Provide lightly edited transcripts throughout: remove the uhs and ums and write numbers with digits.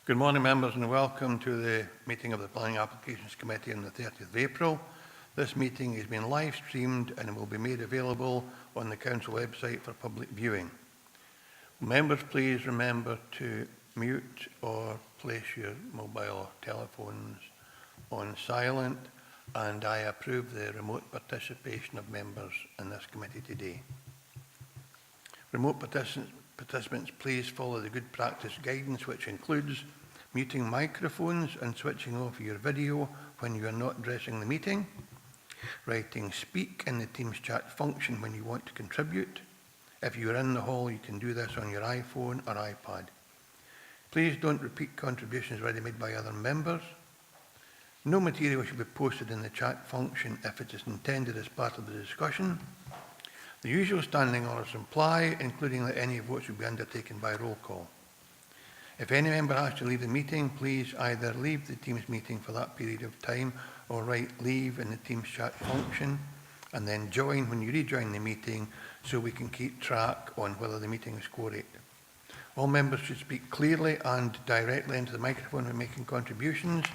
Good morning, members, and welcome to the meeting of the Planning Applications Committee on the 30th of April. This meeting is being live streamed and will be made available on the Council website for public viewing. Members, please remember to mute or place your mobile telephones on silent, and I approve the remote participation of members in this committee today. Remote participants, please follow the good practice guidance, which includes muting microphones and switching off your video when you are not addressing the meeting, writing speak in the Teams chat function when you want to contribute. If you are in the hall, you can do this on your iPhone or iPad. Please don't repeat contributions already made by other members. No material should be posted in the chat function if it is intended as part of the discussion. The usual standing orders apply, including that any votes will be undertaken by roll call. If any member has to leave the meeting, please either leave the Teams meeting for that period of time or write leave in the Teams chat function and then join when you rejoin the meeting so we can keep track on whether the meeting is quorate. All members should speak clearly and directly into the microphone when making contributions,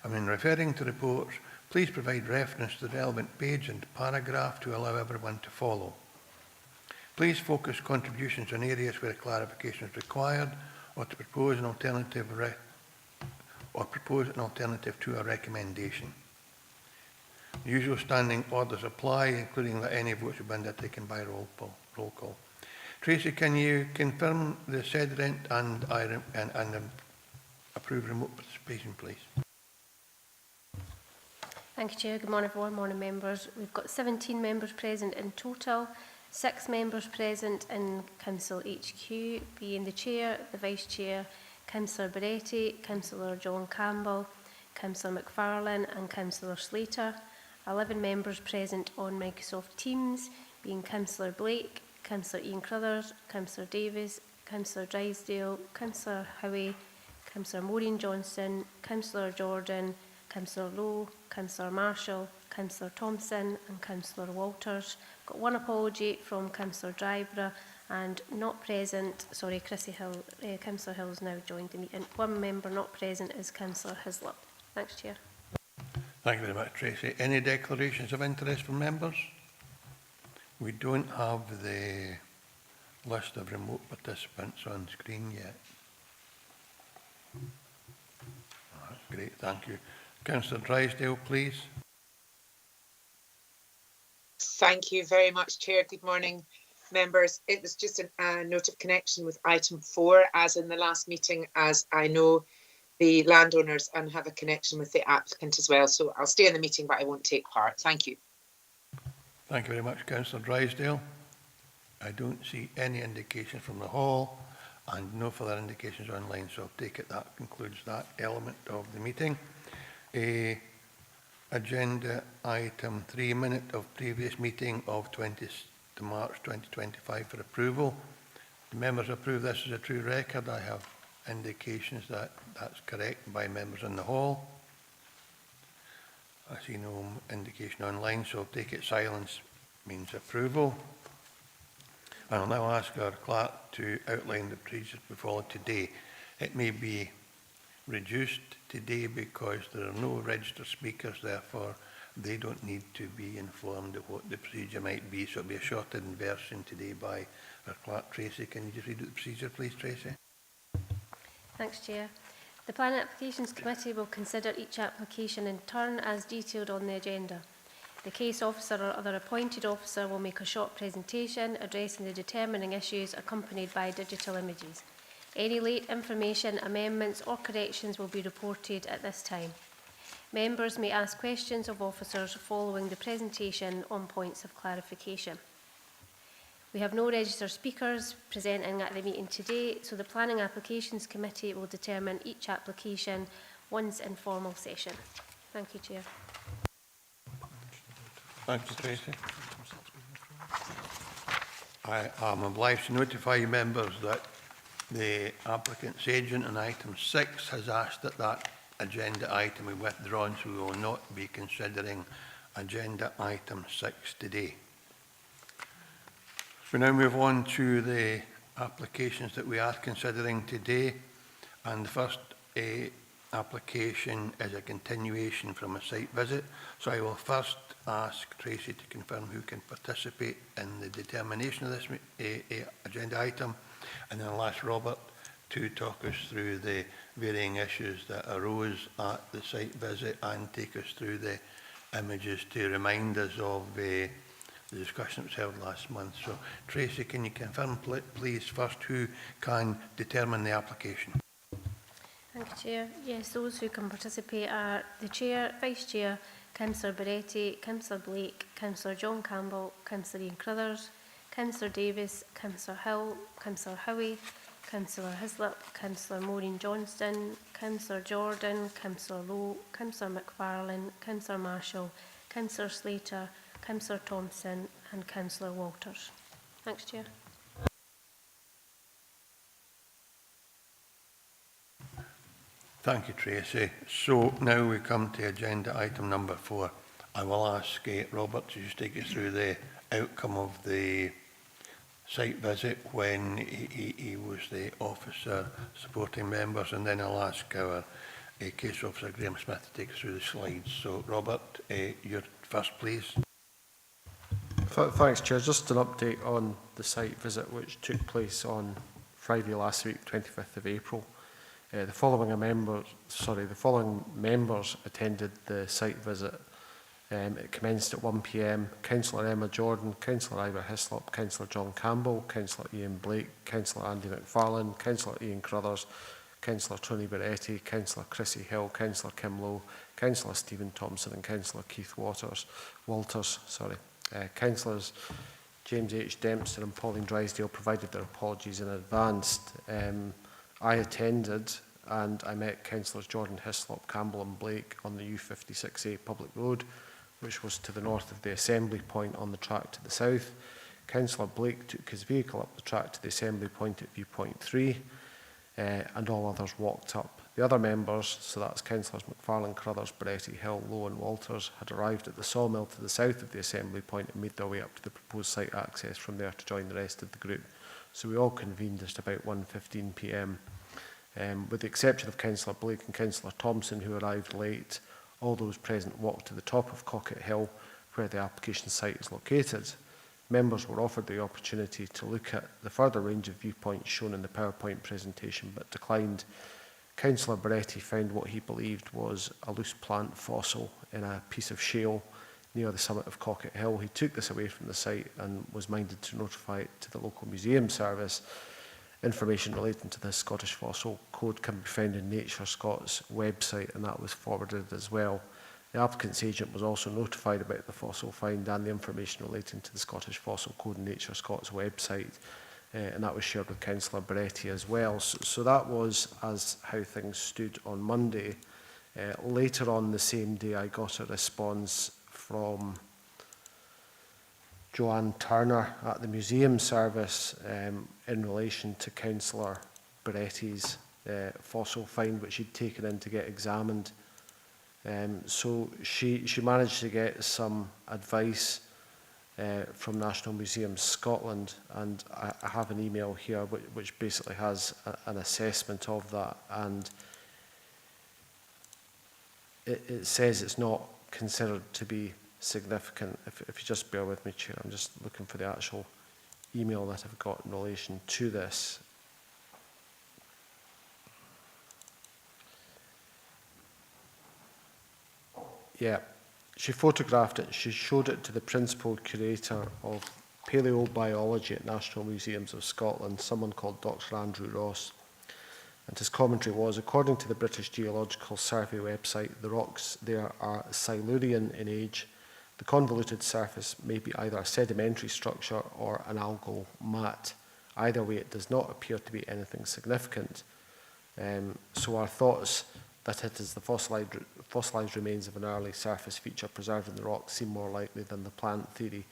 and when referring to reports, please provide reference to the relevant page and paragraph to allow everyone to follow. Please focus contributions on areas where clarification is required, or to propose an alternative to a recommendation. The usual standing orders apply, including that any votes will be undertaken by roll call. Tracy, can you confirm the said rent and approve remote participation, please? Thank you, Chair. Good morning, everyone. Morning, members. We've got 17 members present in total. 6 members present in Council HQ, being the Chair, the Vice Chair, Councillor Beretti, Councillor John Campbell, Councillor McFarlane and Councillor Slater. 11 members present on Microsoft Teams, being Councillor Blake, Councillor Ian Crothers, Councillor Davies, Councillor Drysdale, Councillor Howie, Councillor Maureen Johnson, Councillor Jordan, Councillor Lowe, Councillor Marshall, Councillor Thompson and Councillor Walters. Got one apology from Councillor Dryborough and not present, Chrissy Hill, Councillor Hill has now joined the meeting. One member not present is Councillor Hislop. Thanks, Chair. Thank you very much, Tracy. Any declarations of interest from members? We don't have the list of remote participants on screen yet. Oh, that's great, thank you. Councillor Drysdale, please. Thank you very much, Chair. Good morning, members. It was just a note of connection with item 4, as in the last meeting, as I know the landowners and have a connection with the applicant as well. So I'll stay in the meeting, but I won't take part. Thank you. Thank you very much, Councillor Drysdale. I don't see any indication from the hall and no further indications online, so I'll take it that concludes that element of the meeting. Agenda item 3, minute of previous meeting of 20th March 2025 for approval. The members approve this as a true record. I have indications that that's correct by members in the hall. I see no indication online, so I'll take it silence means approval. I'll now ask our clerk to outline the procedures we follow today. It may be reduced today because there are no registered speakers, therefore they don't need to be informed of what the procedure might be, so it'll be a shortened version today by our clerk. Tracy, can you just read out the procedure, please, Tracy? Thanks, Chair. The Planning Applications Committee will consider each application in turn as detailed on the agenda. The case officer or other appointed officer will make a short presentation addressing the determining issues accompanied by digital images. Any late information, amendments or corrections will be reported at this time. Members may ask questions of officers following the presentation on points of clarification. We have no registered speakers presenting at the meeting today, so the Planning Applications Committee will determine each application once in formal session. Thank you, Chair. Thank you, Tracy. I am obliged to notify you members that the applicant's agent on item 6 has asked that that agenda item be withdrawn, so we will not be considering agenda item 6 today. We now move on to the applications that we are considering today, and the first application is a continuation from a site visit. So I will first ask Tracy to confirm who can participate in the determination of this agenda item, and then I'll ask Robert to talk us through the varying issues that arose at the site visit and take us through the images to remind us of the discussion that was held last month. So, Tracy, can you confirm, please, first who can determine the application? Thank you, Chair. Yes, those who can participate are the Chair, Vice Chair, Councillor Beretti, Councillor Blake, Councillor John Campbell, Councillor Ian Crothers, Councillor Davis, Councillor Hill, Councillor Howie, Councillor Hislop, Councillor Maureen Johnston, Councillor Jordan, Councillor Lowe, Councillor McFarlane, Councillor Marshall, Councillor Slater, Councillor Thompson and Councillor Walters. Thanks, Chair. Thank you, Tracy. So now we come to agenda item number 4. I will ask Robert to just take us through the outcome of the site visit when he was the officer supporting members, and then I'll ask our case officer Graham Smith to take us through the slides. So Robert, you're first, please. Thanks, Chair. Just an update on the site visit which took place on Friday last week, 25th of April. The following members attended the site visit. It commenced at 1 p.m. Councillor Emma Jordan, Councillor Ivor Hislop, Councillor John Campbell, Councillor Ian Blake, Councillor Andy McFarlane, Councillor Ian Crothers, Councillor Tony Beretti, Councillor Chrissy Hill, Councillor Kim Lowe, Councillor Stephen Thompson and Councillor Keith Walters. Councillors James H. Dempster and Pauline Drysdale provided their apologies in advance. I attended and I met Councillors Jordan, Hislop, Campbell and Blake on the U56A public road, which was to the north of the assembly point on the track to the south. Councillor Blake took his vehicle up the track to the assembly point at viewpoint 3, and all others walked up. The other members, so that's Councillors McFarlane, Crothers, Beretti, Hill, Lowe and Walters, had arrived at the sawmill to the south of the assembly point and made their way up to the proposed site access from there to join the rest of the group. So we all convened at about 1:15 p.m. With the exception of Councillor Blake and Councillor Thompson, who arrived late, all those present walked to the top of Cocket Hill, where the application site is located. Members were offered the opportunity to look at the further range of viewpoints shown in the PowerPoint presentation, but declined. Councillor Beretti found what he believed was a loose plant fossil in a piece of shale near the summit of Cocket Hill. He took this away from the site and was minded to notify it to the local museum service. Information relating to this Scottish fossil code can be found in Nature Scots website, and that was forwarded as well. The applicant's agent was also notified about the fossil find and the information relating to the Scottish fossil code in Nature Scots website, and that was shared with Councillor Beretti as well. So that was as how things stood on Monday. Later on the same day, I got a response from Joanne Turner at the museum service in relation to Councillor Beretti's fossil find, which she'd taken in to get examined. So she managed to get some advice from National Museums Scotland, and I have an email here which basically has an assessment of that, and it says it's not considered to be significant. If you just bear with me, Chair, I'm just looking for the actual email that I've got in relation to this. Yeah, she photographed it. She showed it to the Principal Curator of Paleobiology at National Museums of Scotland, someone called Dr. Andrew Ross. And his commentary was, according to the British Geological Survey website, the rocks there are Silurian in age. The convoluted surface may be either a sedimentary structure or an algal mat. Either way, it does not appear to be anything significant. So our thoughts that it is the fossilized remains of an early surface feature preserved in the rock seem more likely than the plant theory,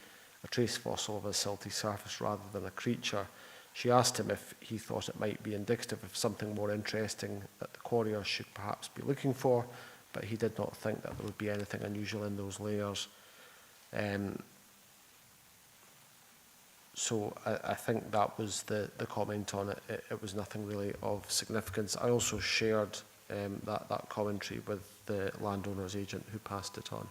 a trace fossil of a silty surface rather than a creature. She asked him if he thought it might be indicative of something more interesting that the quarriers should perhaps be looking for, but he did not think that there would be anything unusual in those layers. So I think that was the comment on it. It was nothing really of significance. I also shared that commentary with the landowner's agent who passed it on.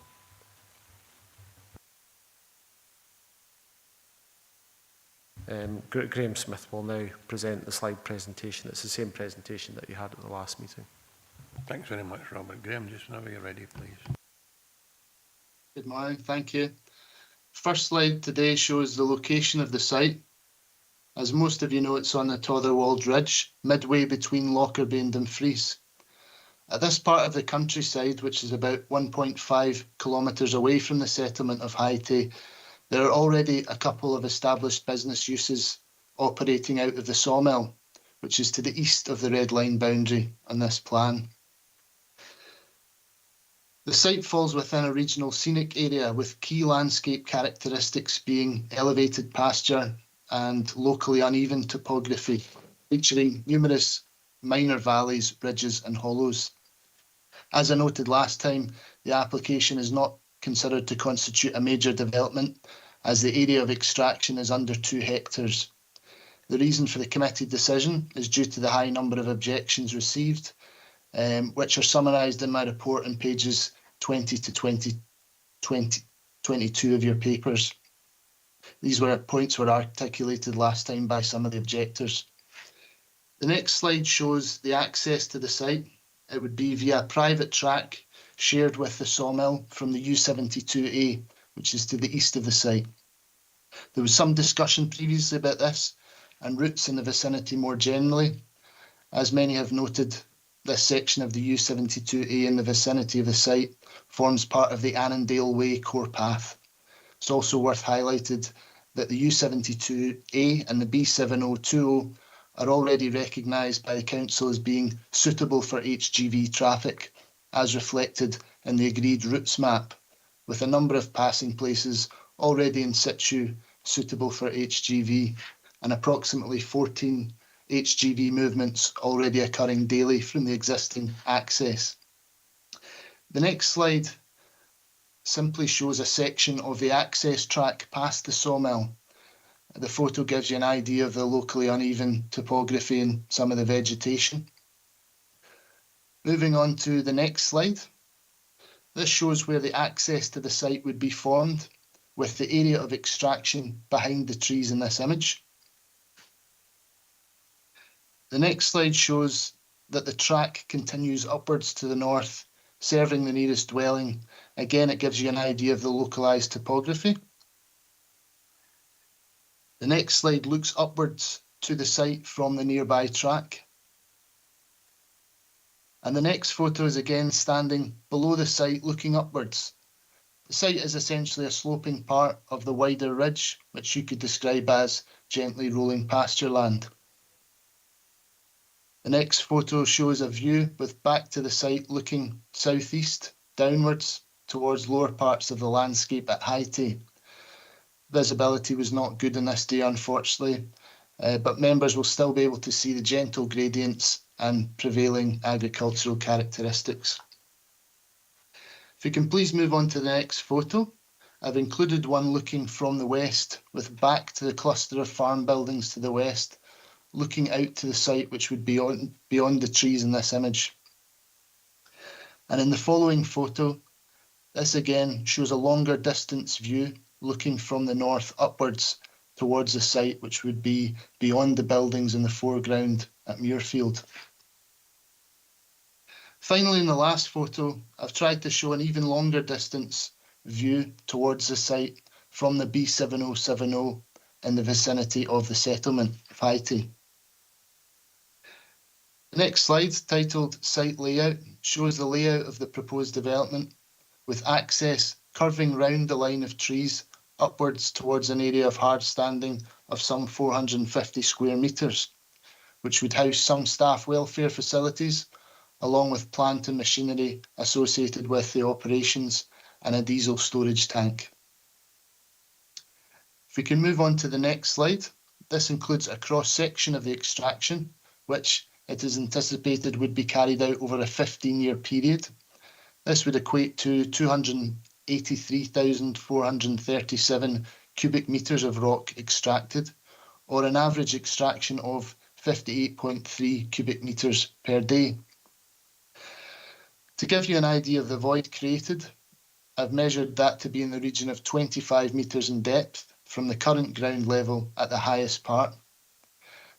Graham Smith will now present the slide presentation. It's the same presentation that you had at the last meeting. Thanks very much, Robert. Graham, just whenever you're ready, please. Good morning, thank you. First slide today shows the location of the site. As most of you know, it's on the Totherwald Ridge, midway between Lockerbie and Dumfries. At this part of the countryside, which is about 1.5 kilometres away from the settlement of Haiti, there are already a couple of established business uses operating out of the sawmill, which is to the east of the red line boundary on this plan. The site falls within a regional scenic area with key landscape characteristics being elevated pasture and locally uneven topography, featuring numerous minor valleys, ridges and hollows. As I noted last time, the application is not considered to constitute a major development as the area of extraction is under 2 hectares. The reason for the committee decision is due to the high number of objections received, which are summarised in my report on pages 20 to 22 of your papers. These points were articulated last time by some of the objectors. The next slide shows the access to the site. It would be via a private track shared with the sawmill from the U72A, which is to the east of the site. There was some discussion previously about this and routes in the vicinity more generally. As many have noted, this section of the U72A in the vicinity of the site forms part of the Annandale Way core path. It's also worth highlighted that the U72A and the B7020 are already recognised by the Council as being suitable for HGV traffic, as reflected in the agreed routes map, with a number of passing places already in situ suitable for HGV and approximately 14 HGV movements already occurring daily from the existing access. The next slide simply shows a section of the access track past the sawmill. The photo gives you an idea of the locally uneven topography and some of the vegetation. Moving on to the next slide. This shows where the access to the site would be formed, with the area of extraction behind the trees in this image. The next slide shows that the track continues upwards to the north, serving the nearest dwelling. Again, it gives you an idea of the localised topography. The next slide looks upwards to the site from the nearby track. And the next photo is again standing below the site looking upwards. The site is essentially a sloping part of the wider ridge, which you could describe as gently rolling pasture land. The next photo shows a view with back to the site looking southeast, downwards towards lower parts of the landscape at Haiti. Visibility was not good on this day, unfortunately, but members will still be able to see the gentle gradients and prevailing agricultural characteristics. If you can please move on to the next photo. I've included one looking from the west with back to the cluster of farm buildings to the west, looking out to the site which would be beyond the trees in this image. And in the following photo, this again shows a longer distance view looking from the north upwards towards the site which would be beyond the buildings in the foreground at Muirfield. Finally, in the last photo, I've tried to show an even longer distance view towards the site from the B7070 in the vicinity of the settlement of Haiti. The next slide, titled Site Layout, shows the layout of the proposed development, with access curving round the line of trees upwards towards an area of hard standing of some 450 square metres, which would house some staff welfare facilities, along with plant and machinery associated with the operations and a diesel storage tank. If we can move on to the next slide, this includes a cross-section of the extraction, which it is anticipated would be carried out over a 15-year period. This would equate to 283,437 cubic metres of rock extracted, or an average extraction of 58.3 cubic metres per day. To give you an idea of the void created, I've measured that to be in the region of 25 metres in depth from the current ground level at the highest part.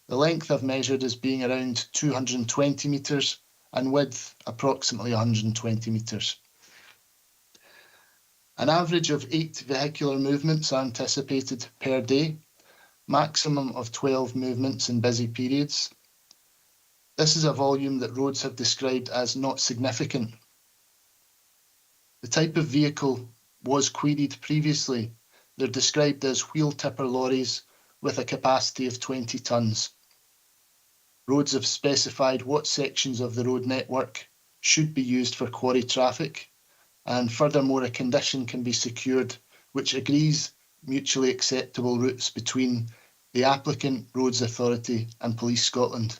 The length I've measured as being around 220 metres and width approximately 120 metres. An average of 8 vehicular movements are anticipated per day, maximum of 12 movements in busy periods. This is a volume that roads have described as not significant. The type of vehicle was queried previously. They're described as wheel tipper lorries with a capacity of 20 tonnes. Roads have specified what sections of the road network should be used for quarry traffic, and furthermore a condition can be secured which agrees mutually acceptable routes between the applicant, Roads Authority and Police Scotland.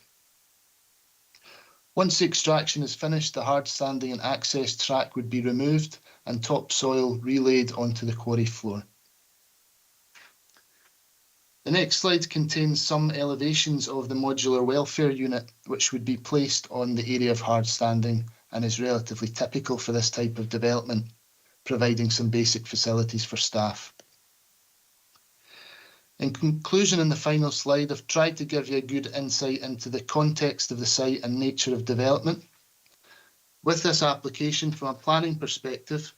Once the extraction is finished, the hard standing and access track would be removed and topsoil relayed onto the quarry floor. The next slide contains some elevations of the modular welfare unit, which would be placed on the area of hard standing and is relatively typical for this type of development, providing some basic facilities for staff. In conclusion, in the final slide, I've tried to give you a good insight into the context of the site and nature of development. With this application, from a planning perspective,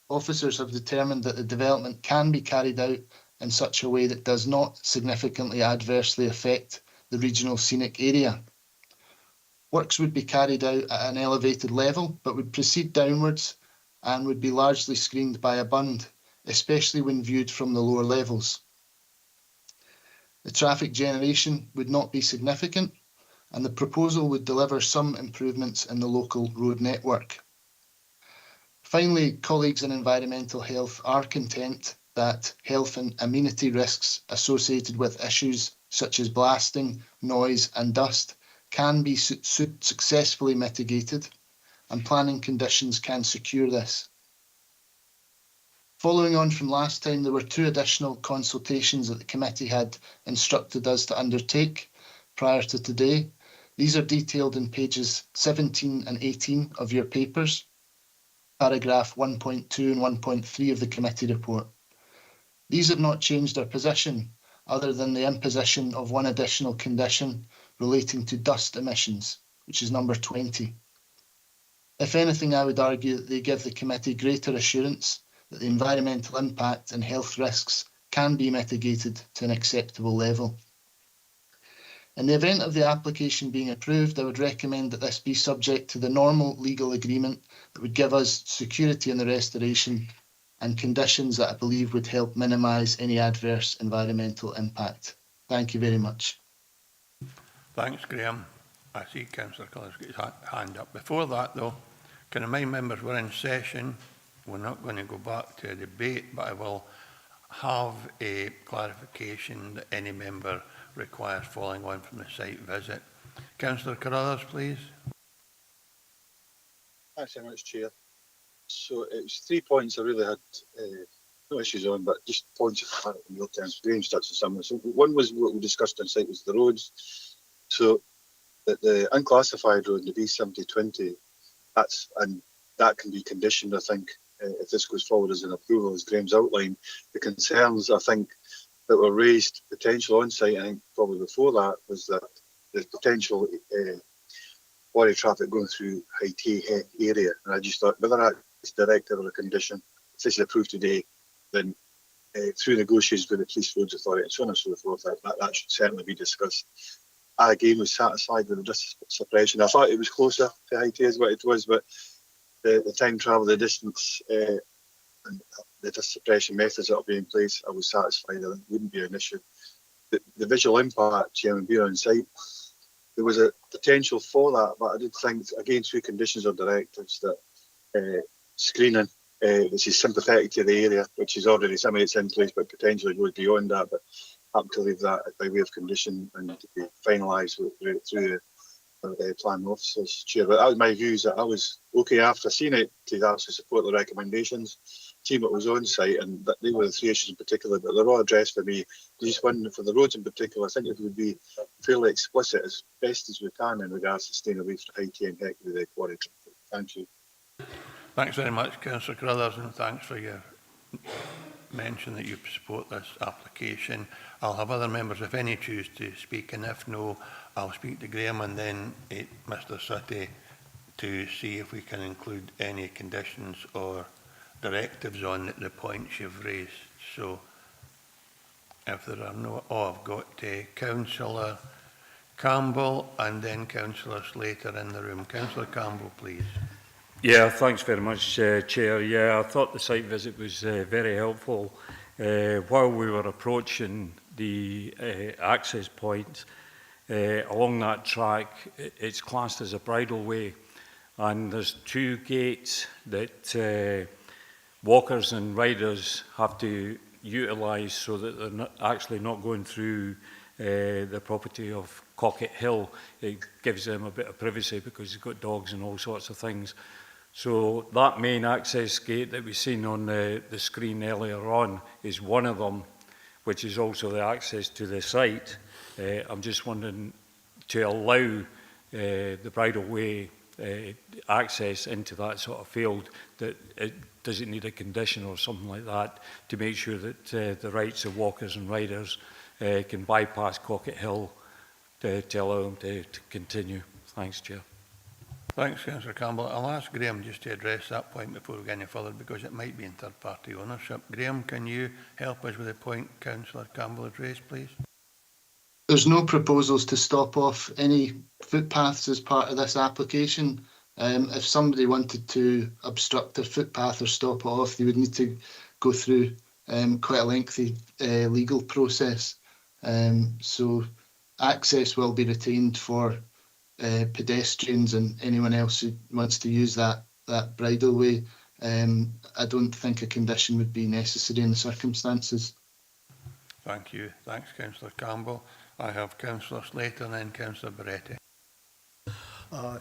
officers have determined that the development can be carried out in such a way that does not significantly adversely affect the regional scenic area. Works would be carried out at an elevated level, but would proceed downwards and would be largely screened by a bund, especially when viewed from the lower levels. The traffic generation would not be significant, and the proposal would deliver some improvements in the local road network. Finally, colleagues in environmental health are content that health and amenity risks associated with issues such as blasting, noise and dust can be successfully mitigated, and planning conditions can secure this. Following on from last time, there were 2 additional consultations that the committee had instructed us to undertake prior to today. These are detailed in pages 17 and 18 of your papers, paragraph 1.2 and 1.3 of the committee report. These have not changed our position, other than the imposition of one additional condition relating to dust emissions, which is number 20. If anything, I would argue that they give the committee greater assurance that the environmental impact and health risks can be mitigated to an acceptable level. In the event of the application being approved, I would recommend that this be subject to the normal legal agreement that would give us security in the restoration and conditions that I believe would help minimise any adverse environmental impact. Thank you very much. Thanks, Graham. I see Councillor Culler's got his hand up. Before that, though, can I remind members we're in session. We're not going to go back to a debate, but I will have a clarification that any member requires following on from the site visit. Councillor Carruthers, please. Thanks very much, Chair. So it was 3 points I really had no issues on, but just points of clarity in real terms. Graham's touched on some. So one was what we discussed on site was the roads. So that the unclassified road, the B7020, that can be conditioned, I think, if this goes forward as an approval, as Graham's outlined. The concerns, I think, that were raised potential on site, I think probably before that, was that there's potential quarry traffic going through High Heck area. And I just thought, whether that's directed or a condition, if this is approved today, then through negotiations with the Police Roads Authority and so on and so forth, that should certainly be discussed. I again was satisfied with the distance separation. I thought it was closer to High as what it was, but the time travel, the distance, and the distance separation methods that will be in place, I was satisfied that it wouldn't be an issue. The visual impact, Chairman, being on site, there was a potential for that, but I did think, again, through conditions or directives, that screening, which is sympathetic to the area, which is already some of it's in place, but potentially goes beyond that. But I happen to leave that by way of condition and to be finalised through the planning officers, Chair. But that was my views. That I was okay after seeing it to actually support the recommendations, seeing what was on site, and that they were the 3 issues in particular, but they're all addressed for me. Just one for the roads in particular, I think it would be fairly explicit as best as we can in regards to staying away from High and Heck with the quarry traffic. Thank you. Thanks very much, Councillor Carruthers, and thanks for your mention that you support this application. I'll have other members, if any, choose to speak, and if no, I'll speak to Graham and then Mr Sutty to see if we can include any conditions or directives on the points you've raised. So, if there are no... Oh, I've got Councillor Campbell and then Councillor Slater in the room. Councillor Campbell, please. Yeah, thanks very much, Chair. Yeah, I thought the site visit was very helpful. While we were approaching the access point along that track, it's classed as a bridle way, and there's 2 gates that walkers and riders have to utilise so that they're actually not going through the property of Cocket Hill. It gives them a bit of privacy because you've got dogs and all sorts of things. So that main access gate that we've seen on the screen earlier on is one of them, which is also the access to the site. I'm just wondering to allow the bridle way access into that sort of field, that does it need a condition or something like that to make sure that the rights of walkers and riders can bypass Cocket Hill to allow them to continue. Thanks, Chair. Thanks, Councillor Campbell. I'll ask Graham just to address that point before we go any further, because it might be in third-party ownership. Graham, can you help us with the point Councillor Campbell has raised, please? There's no proposals to stop off any footpaths as part of this application. If somebody wanted to obstruct a footpath or stop it off, they would need to go through quite a lengthy legal process. So access will be retained for pedestrians and anyone else who wants to use that bridle way. I don't think a condition would be necessary in the circumstances. Thank you. Thanks, Councillor Campbell. I have Councillor Slater and then Councillor Beretti.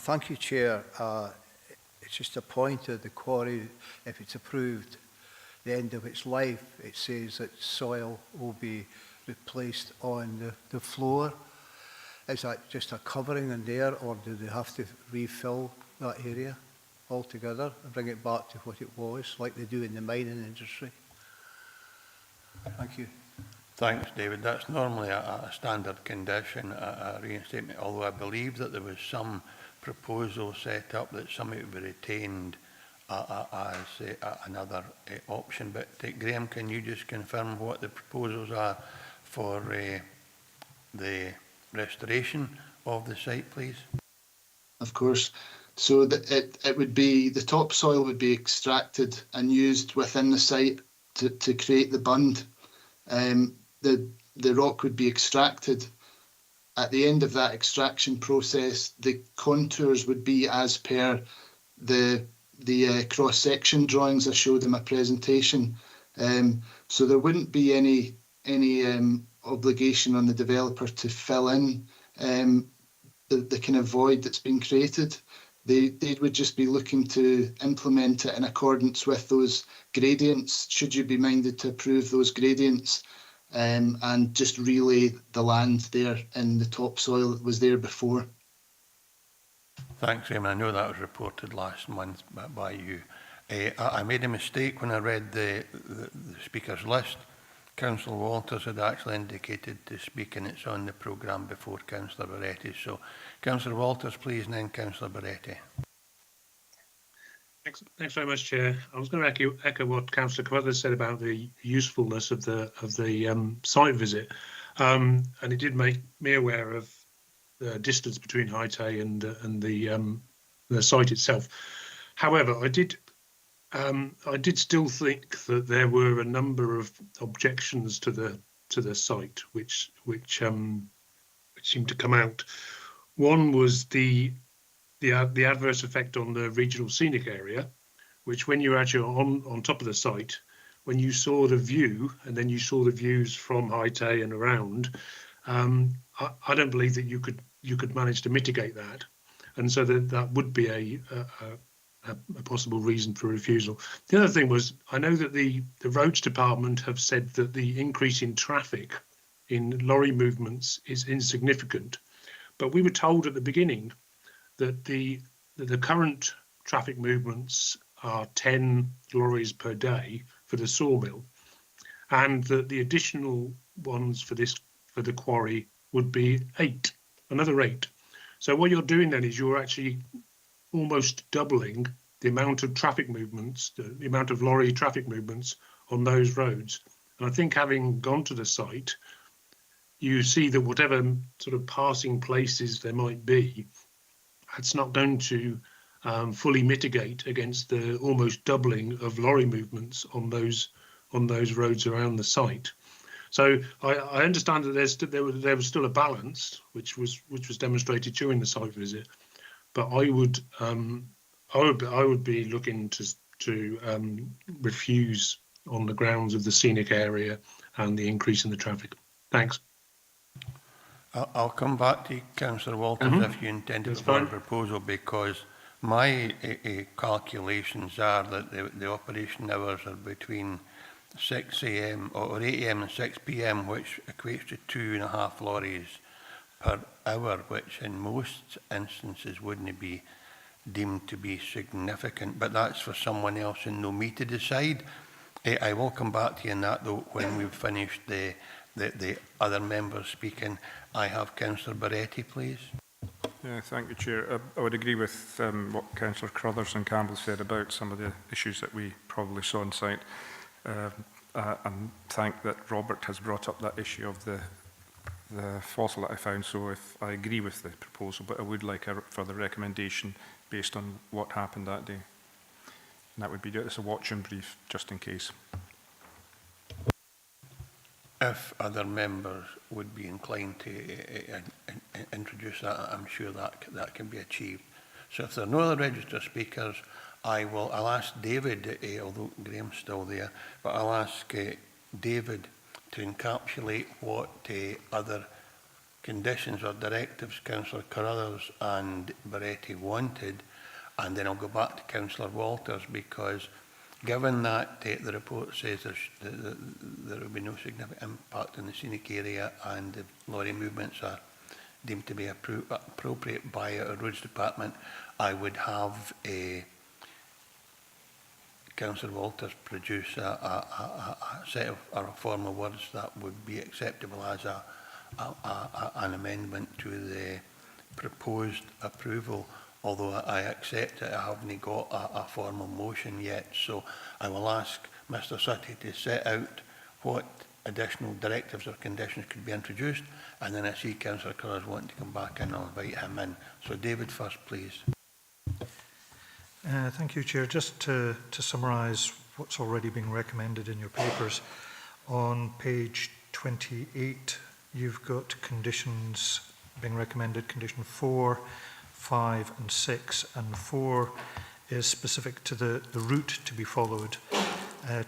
Thank you, Chair. It's just a point of the quarry, if it's approved, the end of its life, it says that soil will be replaced on the floor. Is that just a covering in there, or do they have to refill that area altogether and bring it back to what it was, like they do in the mining industry? Thank you. Thanks, David. That's normally a standard condition, a reinstatement, although I believe that there was some proposal set up that something would be retained as another option. But Graham, can you just confirm what the proposals are for the restoration of the site, please? Of course. So it would be, the topsoil would be extracted and used within the site to create the bund. The rock would be extracted. At the end of that extraction process, the contours would be as per the cross-section drawings I showed in my presentation. So there wouldn't be any obligation on the developer to fill in the kind of void that's been created. They would just be looking to implement it in accordance with those gradients, should you be minded to approve those gradients, and just relay the land there in the topsoil that was there before. Thanks, Eamon. I know that was reported last month by you. I made a mistake when I read the speakers list. Councillor Walters had actually indicated to speak, and it's on the programme before Councillor Beretti. So, Councillor Walters, please, and then Councillor Beretti. Thanks very much, Chair. I was going to echo what Councillor Carruthers said about the usefulness of the site visit, and it did make me aware of the distance between Hitay and the site itself. However, I did still think that there were a number of objections to the site which seemed to come out. One was the adverse effect on the regional scenic area, which when you're actually on top of the site, when you saw the view and then you saw the views from Hitay and around, I don't believe that you could manage to mitigate that, and so that would be a possible reason for refusal. The other thing was, I know that the roads department have said that the increase in traffic in lorry movements is insignificant, but we were told at the beginning that the current traffic movements are 10 lorries per day for the sawmill, and that the additional ones for the quarry would be 8, another 8. So what you're doing then is you're actually almost doubling the amount of traffic movements, the amount of lorry traffic movements on those roads. And I think having gone to the site, you see that whatever sort of passing places there might be, it's not going to fully mitigate against the almost doubling of lorry movements on those roads around the site. So I understand that there was still a balance, which was demonstrated during the site visit, but I would be looking to refuse on the grounds of the scenic area and the increase in the traffic. Thanks. I'll come back to Councillor Walters if you intend to That's put forward a fine. proposal, because my calculations are that the operation hours are between 6 a.m. or 8 a.m. and 6 p.m, which equates to 2.5 lorries per hour, which in most instances wouldn't be deemed to be significant, but that's for someone else and no me to decide. I will come back to you on that though when we've finished the other members speaking. I have Councillor Barretti, please. Yeah, thank you, Chair. I would agree with what Councillor Crothers and Campbell said about some of the issues that we probably saw on site. And thank that Robert has brought up that issue of the fossil that I found. So if I agree with the proposal, but I would like a further recommendation based on what happened that day. And that would be it's a watch and brief, just in case. If other members would be inclined to introduce that, I'm sure that can be achieved. So if there are no other registered speakers, I'll ask David, although Graham's still there, but I'll ask David to encapsulate what other conditions or directives Councillor Carruthers and Barretti wanted, and then I'll go back to Councillor Walters, because given that the report says there will be no significant impact on the scenic area and the lorry movements are deemed to be appropriate by our roads department, I would have Councillor Walters produce a set of formal words that would be acceptable as an amendment to the proposed approval. Although I accept it, I haven't got a formal motion yet. So I will ask Mr Sutty to set out what additional directives or conditions could be introduced, and then I see Councillor Carruthers wanting to come back in, I'll invite him in. So David first, please. Thank you, Chair. Just to summarise what's already been recommended in your papers, on page 28, you've got conditions being recommended, condition 4, 5 and 6, and 4 is specific to the route to be followed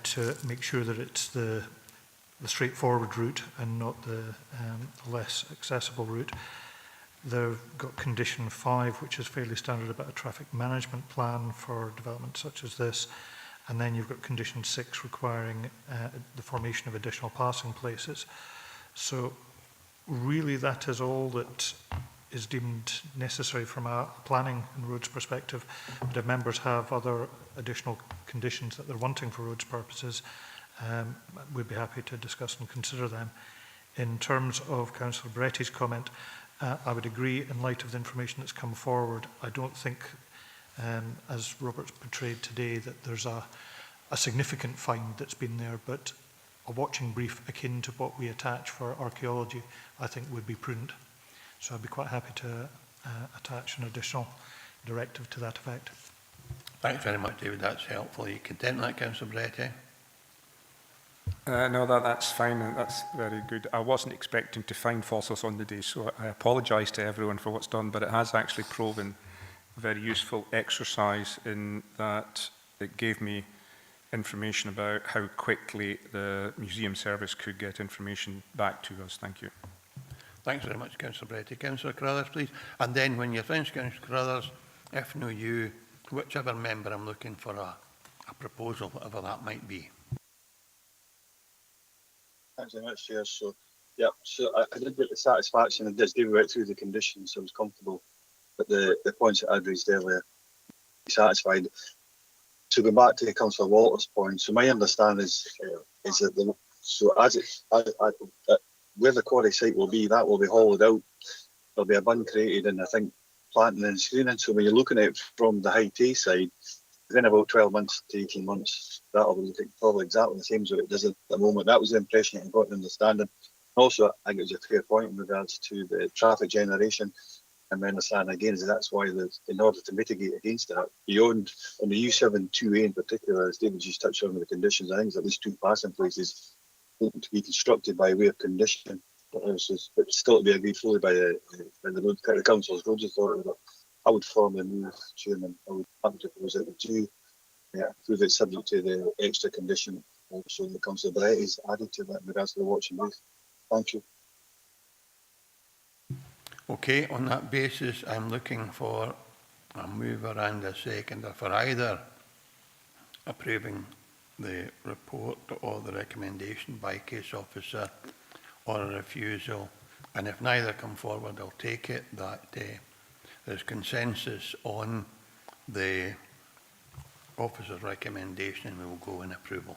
to make sure that it's the straightforward route and not the less accessible route. They've got condition 5, which is fairly standard, about a traffic management plan for development such as this, and then you've got condition 6 requiring the formation of additional passing places. So really that is all that is deemed necessary from a planning and roads perspective. But if members have other additional conditions that they're wanting for roads purposes, we'd be happy to discuss and consider them. In terms of Councillor Barretti's comment, I would agree in light of the information that's come forward. I don't think, as Robert's portrayed today, that there's a significant find that's been there, but a watching brief akin to what we attach for archaeology, I think would be prudent. So I'd be quite happy to attach an additional directive to that effect. Thanks very much, David. That's helpful. Are you content with that, Councillor Barretti? No, that's fine. That's very good. I wasn't expecting to find fossils on the day, so I apologise to everyone for what's done, but it has actually proven a very useful exercise in that it gave me information about how quickly the museum service could get information back to us. Thank you. Thanks very much, Councillor Barretti. Councillor Carruthers, please. And then when you're finished, Councillor Carruthers, if no you, whichever member, I'm looking for a proposal, whatever that might be. Thanks very much, Chair. So, yeah, so I did get the satisfaction of this. David went through the conditions, so I was comfortable with the points that I'd raised earlier. satisfied. To go back to Councillor Walter's point, so my understanding is that where the quarry site will be, that will be hollowed out. There'll be a bund created, and I think planting and screening. So when you're looking at it from the High Tay side, within about 12 months to 18 months, that'll be looking probably exactly the same as it does at the moment. That was the impression I got in understanding. Also, I think it was a fair point in regards to the traffic generation. And my understanding again is that's why, in order to mitigate against that, beyond on the U7-2A in particular, as David just touched on with the conditions, I think there's at least 2 passing places to be constructed by way of condition, but still to be agreed fully by the Council's Roads Authority. But I would formally move, Chairman, I would propose that we do prove it subject to the extra condition also the Councillor Brett is added to that in regards to the watching booth. Thank you. Okay, on that basis, I'm looking for a mover and a seconder for either approving the report or the recommendation by case officer or a refusal. And if neither come forward, I'll take it that there's consensus on the officer's recommendation and we will go in approval.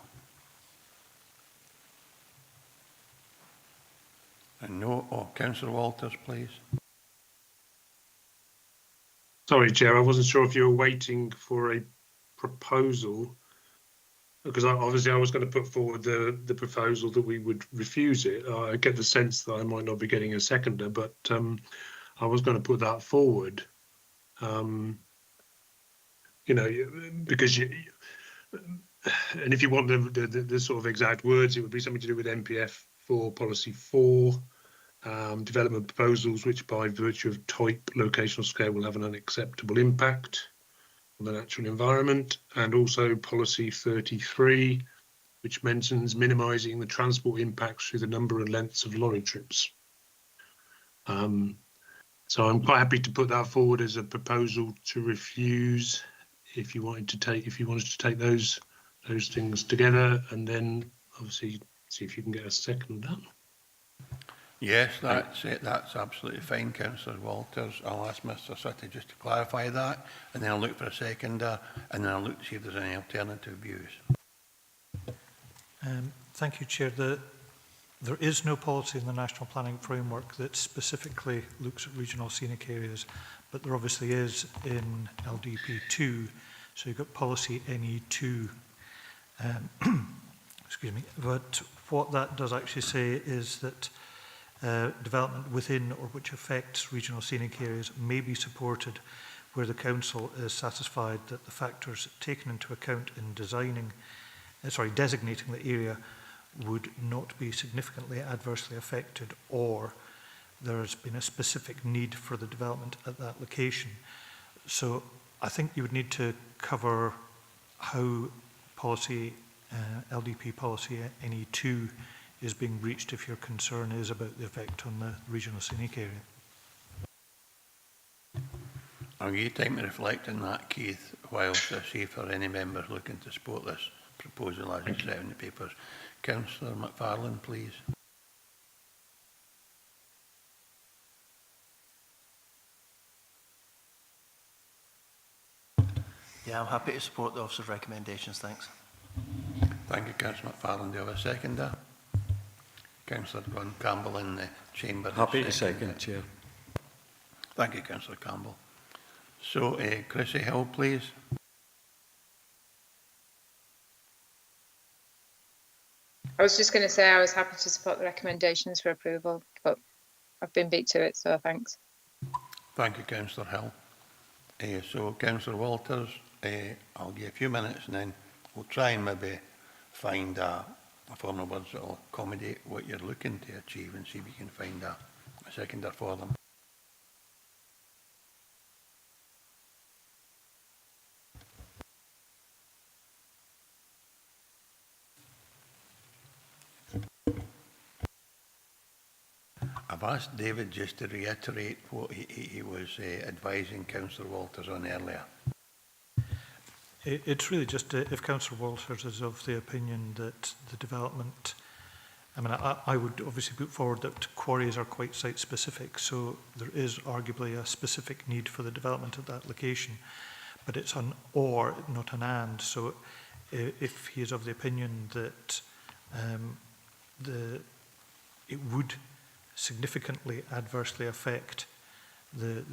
And no, Councillor Walters, please. Sorry, Chair, I wasn't sure if you were waiting for a proposal, because obviously I was going to put forward the proposal that we would refuse it. I get the sense that I might not be getting a seconder, but I was going to put that forward. You know, because and if you want the sort of exact words, it would be something to do with MPF 4 Policy 4. Development proposals which by virtue of type, locational scale will have an unacceptable impact on the natural environment, and also policy 33 which mentions minimising the transport impacts through the number and lengths of lorry trips. So I'm quite happy to put that forward as a proposal to refuse if you wanted to take those things together, and then obviously see if you can get a second done. Yes, that's it. That's absolutely fine, Councillor Walters. I'll ask Mr City just to clarify that, and then I'll look for a seconder, and then I'll look to see if there's any alternative views. Thank you, Chair. There is no policy in the National Planning Framework that specifically looks at regional scenic areas, but there obviously is in LDP2. So you've got policy NE2. Excuse me. But what that does actually say is that development within or which affects regional scenic areas may be supported where the council is satisfied that the factors taken into account in designing, designating the area would not be significantly adversely affected, or there has been a specific need for the development at that location. So I think you would need to cover how policy, LDP policy NE2 is being breached if your concern is about the effect on the regional scenic area. I'll give you time to reflect on that, Keith, whilst I see if there are any members looking to support this proposal as it's set in the papers. Councillor McFarlane, please. Yeah, I'm happy to support the officer's recommendations, thanks. Thank you, Councillor McFarlane. Do you have a seconder? Councillor Ron Campbell in the chamber. Happy to second, Chair. Thank you, Councillor Campbell. So, Chrissy Hill, please. I was just going to say I was happy to support the recommendations for approval, but I've been beat to it, so thanks. Thank you, Councillor Hill. So, Councillor Walters, I'll give you a few minutes and then we'll try and maybe find a form of words that will accommodate what you're looking to achieve and see if you can find a seconder for them. I've asked David just to reiterate what he was advising Councillor Walters on earlier. It's really just if Councillor Walters is of the opinion that the development, I would obviously put forward that quarries are quite site specific, so there is arguably a specific need for the development at that location. but it's an or, not an and. So if he is of the opinion that it would significantly adversely affect the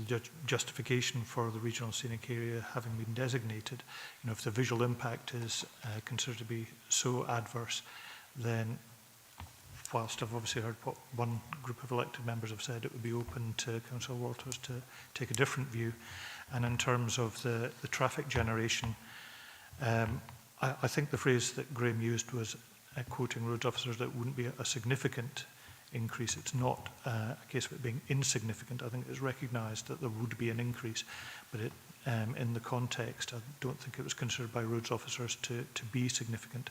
justification for the regional scenic area having been designated, you know, if the visual impact is considered to be so adverse, then whilst I've obviously heard what one group of elected members have said, it would be open to Councillor Walters to take a different view. And in terms of the traffic generation, I think the phrase that Graham used was quoting roads officers that wouldn't be a significant increase. It's not a case of it being insignificant. I think it's recognised that there would be an increase, but it, in the context, I don't think it was considered by roads officers to be significant.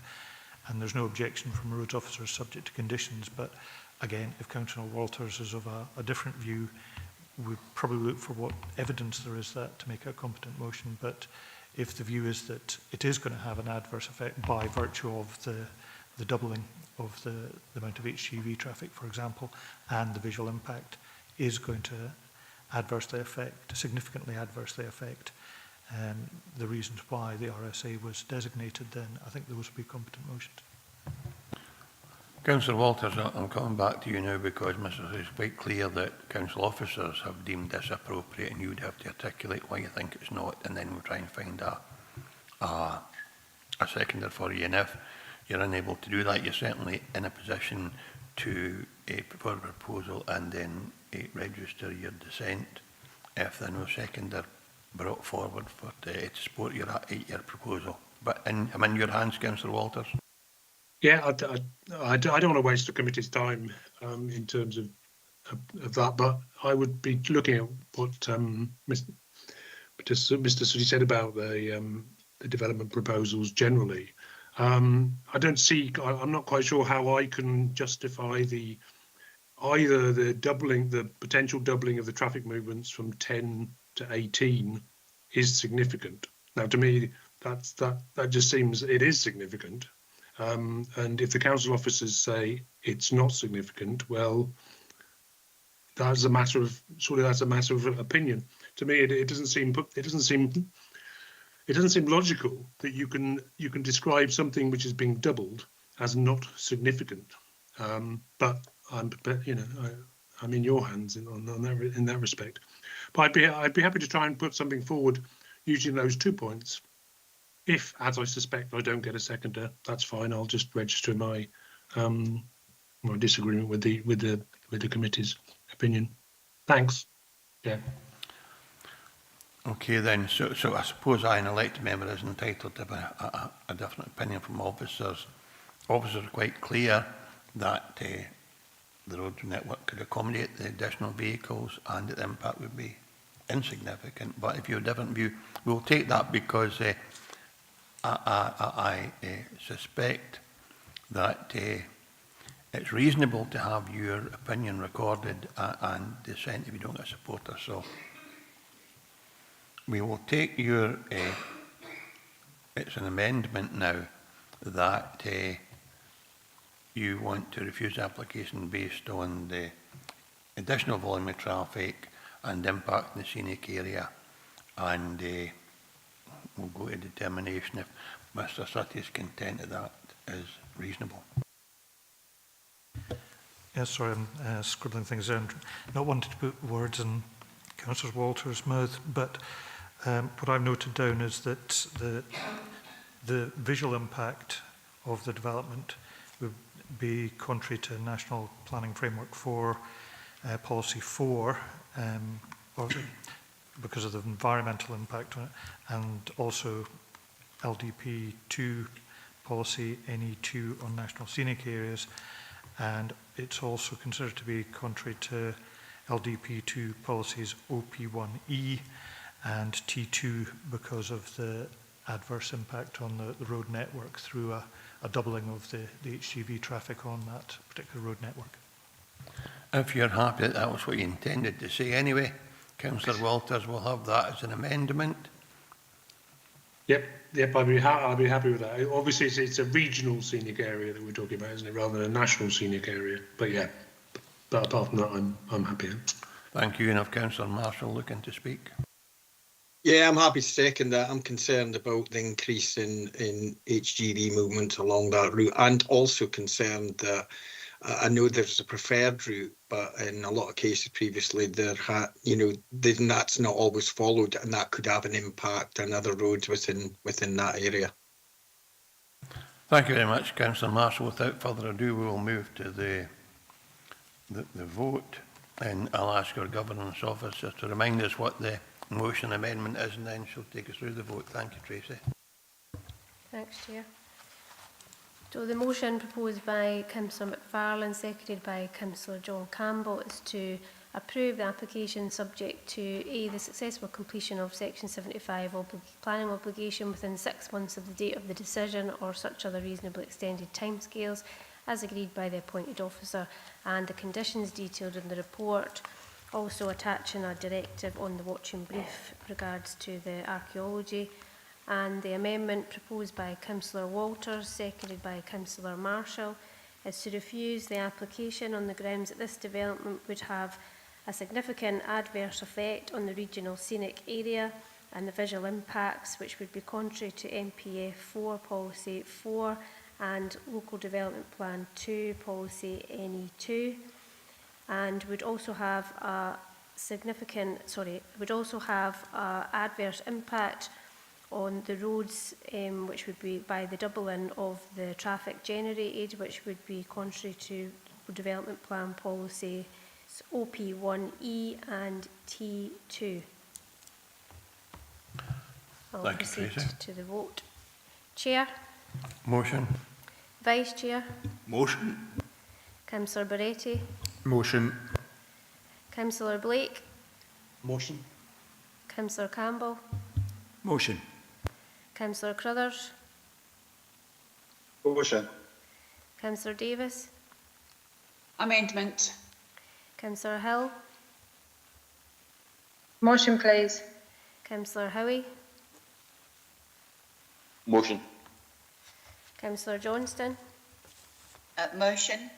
And there's no objection from roads officers subject to conditions. But again, if Councillor Walters is of a different view, we'd probably look for what evidence there is that to make a competent motion. But if the view is that it is going to have an adverse effect by virtue of the doubling of the amount of HGV traffic, for example, and the visual impact is going to significantly adversely affect the reasons why the RSA was designated, then I think those would be competent motions. Councillor Walters, I'm coming back to you now because it's quite clear that council officers have deemed this appropriate, and you would have to articulate why you think it's not, and then we'll try and find a seconder for you. And if you're unable to do that, you're certainly in a position to put a proposal and then register your dissent if there are no seconder brought forward to support your proposal. But I'm in your hands, Councillor Walters. Yeah, I don't want to waste the committee's time in terms of that, but I would be looking at what Mr. Sooty said about the development proposals generally. I'm not quite sure how I can justify either the potential doubling of the traffic movements from 10 to 18 is significant. Now, to me, that just seems it is significant. And if the council officers say it's not significant, well, that's a matter of opinion. To me, it doesn't seem logical that you can describe something which is being doubled as not significant. But I'm in your hands in that respect. But I'd be happy to try and put something forward using those 2 points. If, as I suspect, I don't get a seconder, that's fine. I'll just register my disagreement with the committee's opinion. Thanks. Yeah. Okay then. So I suppose an elected member is entitled to have a different opinion from officers. Officers are quite clear that the road network could accommodate the additional vehicles and the impact would be insignificant. But if you have a different view, we'll take that because I suspect that it's reasonable to have your opinion recorded and dissent if you don't get a supporter. So we will take your, it's an amendment now that you want to refuse the application based on the additional volume of traffic and impact in the scenic area, and we'll go to determination if Mr. Sooty is content that that is reasonable. Yes, sorry, I'm scribbling things down. Not wanting to put words in Councillor Walters' mouth, but what I've noted down is that the visual impact of the development would be contrary to National Planning Framework 4, Policy 4, because of the environmental impact on it, and also LDP 2 policy, NE2 on national scenic areas, and it's also considered to be contrary to LDP 2 policies OP1E and T2 because of the adverse impact on the road network through a doubling of the HGV traffic on that particular road network. If you're happy that was what you intended to say anyway, Councillor Walters will have that as an amendment. Yep, I'd be happy with that. Obviously, it's a regional scenic area that we're talking about, isn't it, rather than a national scenic area. But yeah, but apart from that, I'm happy. Thank you. And if Councillor Marshall looking to speak. Yeah, I'm happy to second that. I'm concerned about the increase in HGV movement along that route, and also concerned that I know there's a preferred route, but in a lot of cases previously that's not always followed, and that could have an impact on other roads within that area. Thank you very much, Councillor Marshall. Without further ado, we will move to the vote, and I'll ask our governance officer to remind us what the motion amendment is, and then she'll take us through the vote. Thank you, Tracy. Thanks, Chair. So the motion proposed by Councillor McFarlane, seconded by Councillor John Campbell, is to approve the application subject to A, the successful completion of Section 75 planning obligation within 6 months of the date of the decision or such other reasonably extended timescales as agreed by the appointed officer, and the conditions detailed in the report, also attaching a directive on the watching brief regards to the archaeology, and the amendment proposed by Councillor Walters, seconded by Councillor Marshall, is to refuse the application on the grounds that this development would have a significant adverse effect on the regional scenic area and the visual impacts, which would be contrary to MPF 4 Policy 4 and Local Development Plan 2 Policy NE2, and would also have a adverse impact on the roads, which would be by the doubling of the traffic generated, which would be contrary to Development Plan Policy OP1E and T2. I'll Thank you, proceed Tracy. to the vote. Chair? Motion. Vice Chair? Motion. Councillor Barretti? Motion. Councillor Blake? Motion. Councillor Campbell? Motion. Councillor Crothers? Motion. Councillor Davis? Amendment. Councillor Hill? Motion, please. Councillor Howie? Motion. Councillor Johnston? Motion.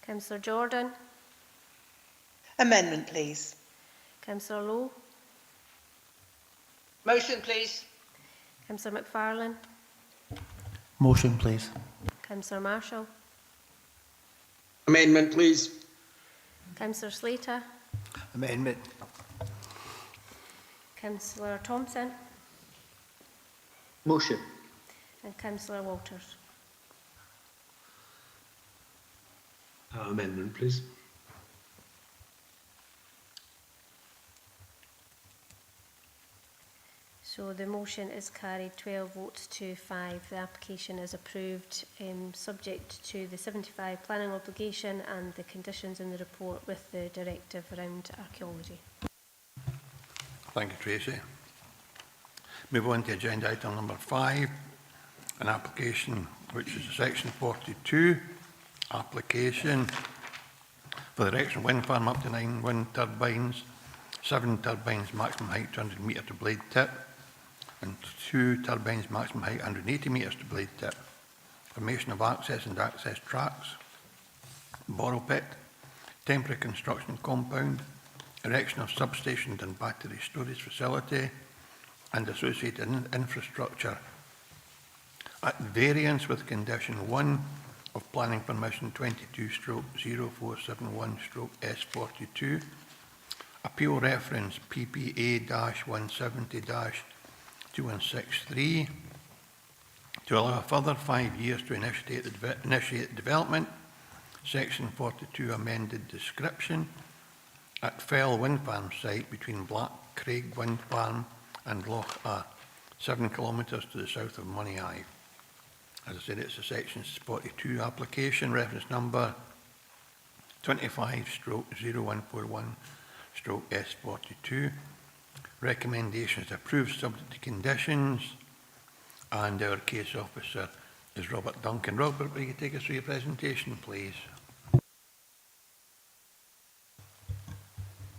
Councillor Jordan? Amendment, please. Councillor Lowe? Motion, please. Councillor McFarlane? Motion, please. Councillor Marshall? Amendment, please. Councillor Slater? Amendment. Councillor Thompson? Motion. And Councillor Walters. Amendment, please. So the motion is carried 12 votes to 5. The application is approved, subject to the 75 planning obligation and the conditions in the report with the directive around archaeology. Thank you, Tracy. Move on to agenda item number 5, an application which is section 42, application for the erection of wind farm up to 9 wind turbines, 7 turbines maximum height 200 metre to blade tip, and 2 turbines maximum height 180 metres to blade tip. Formation of access and access tracks, borrow pit, temporary construction compound, erection of substation and battery storage facility, and associated infrastructure at variance with condition 1 of planning permission 22/0471/S42, appeal reference PPA-170-2163, to allow a further 5 years to initiate development, section 42 amended description, at Fell Wind Farm site between Black Craig Wind Farm and Loch A, 7 kilometres to the south of Moneyhive. As I said, it's a section 42 application, reference number 25/0141/S42. Recommendations approved subject to conditions, and our case officer is Robert Duncan. Robert, will you take us through your presentation, please?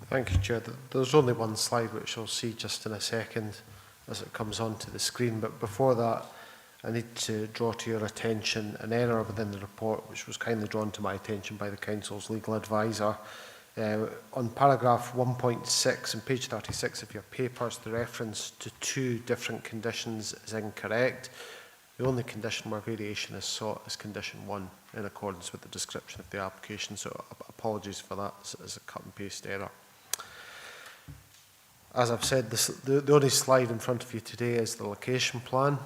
Thank you, Chair. There's only one slide which I'll see just in a second as it comes onto the screen, but before that I need to draw to your attention an error within the report which was kindly drawn to my attention by the Council's legal advisor. On paragraph 1.6 on page 36 of your papers, the reference to 2 different conditions is incorrect. The only condition where variation is sought is condition 1 in accordance with the description of the application, so apologies for that as a cut and paste error. As I've said, the only slide in front of you today is the location plan,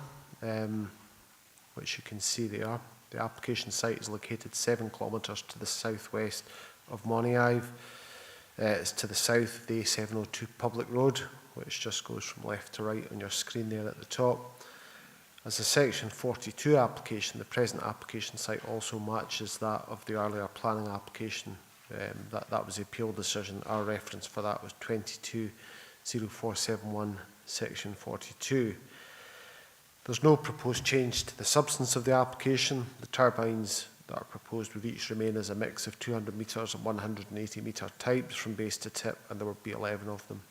which you can see there. The application site is located 7 kilometres to the southwest of Moniaive. It's to the south of the A702 public road, which just goes from left to right on your screen there at the top. As a Section 42 application, the present application site also matches that of the earlier planning application. That was the appeal decision. Our reference for that was 220471 Section 42. There's no proposed change to the substance of the application. The turbines that are proposed would each remain as a mix of 200 metres and 180 metre types from base to tip, and there would be 11 of them.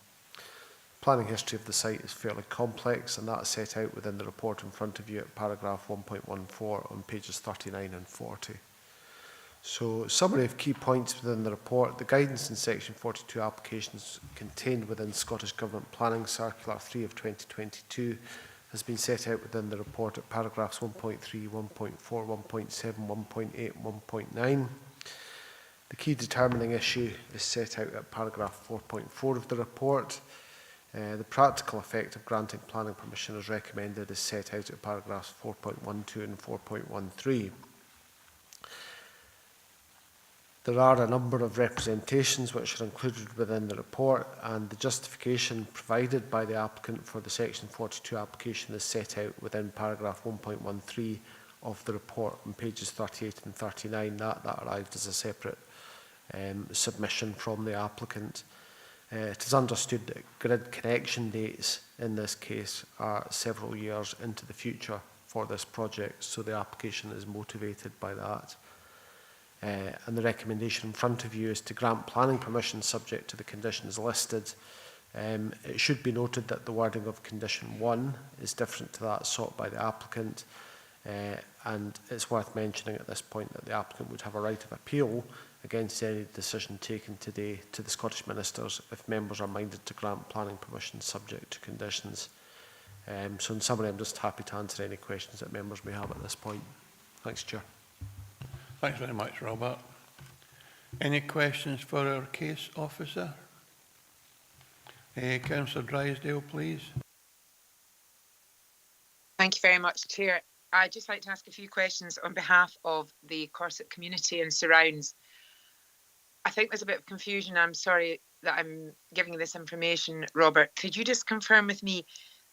Planning history of the site is fairly complex, and that's set out within the report in front of you at paragraph 1.14 on pages 39 and 40. So, summary of key points within the report. The guidance in Section 42 applications contained within Scottish Government Planning Circular 3 of 2022 has been set out within the report at paragraphs 1.3, 1.4, 1.7, 1.8 and 1.9. The key determining issue is set out at paragraph 4.4 of the report. The practical effect of granting planning permission as recommended is set out at paragraphs 4.12 and 4.13. There are a number of representations which are included within the report, and the justification provided by the applicant for the Section 42 application is set out within paragraph 1.13 of the report on pages 38 and 39. That arrived as a separate submission from the applicant. It is understood that grid connection dates in this case are several years into the future for this project, so the application is motivated by that. And the recommendation in front of you is to grant planning permission subject to the conditions listed. It should be noted that the wording of condition 1 is different to that sought by the applicant, and it's worth mentioning at this point that the applicant would have a right of appeal against any decision taken today to the Scottish Ministers if members are minded to grant planning permission subject to conditions. So in summary, I'm just happy to answer any questions that members may have at this point. Thanks, Chair. Thanks very much, Robert. Any questions for our case officer? Councillor Drysdale, please. Thank you very much, Chair. I'd just like to ask a few questions on behalf of the Corset community and surrounds. I think there's a bit of confusion. I'm sorry that I'm giving you this information, Robert. Could you just confirm with me,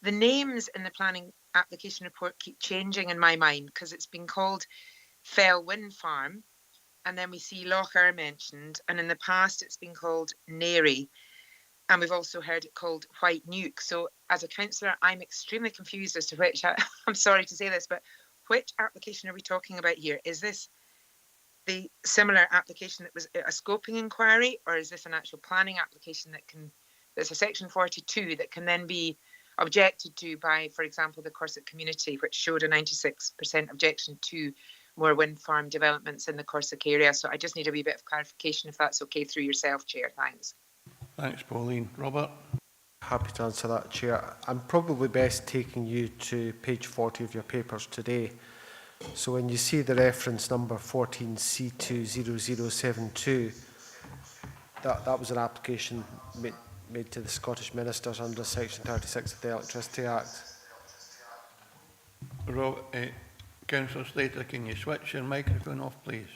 the names in the planning application report keep changing in my mind because it's been called Fell Wind Farm, and then we see Loch Earn mentioned, and in the past it's been called Nary, and we've also heard it called White Nuke. So as a councillor, I'm extremely confused as to which, I'm sorry to say this, but which application are we talking about here? Is this the similar application that was a scoping inquiry, or is this an actual planning application that's a Section 42 that can then be objected to by, for example, the Corset community, which showed a 96% objection to more wind farm developments in the Corsica area? So I just need a wee bit of clarification, if that's okay, through yourself, Chair. Thanks. Thanks, Pauline. Robert? Happy to answer that, Chair. I'm probably best taking you to page 40 of your papers today. So when you see the reference number 14C20072, that was an application made to the Scottish Ministers under Section 36 of the Electricity Act. Councillor Slater, can you switch your microphone off, please?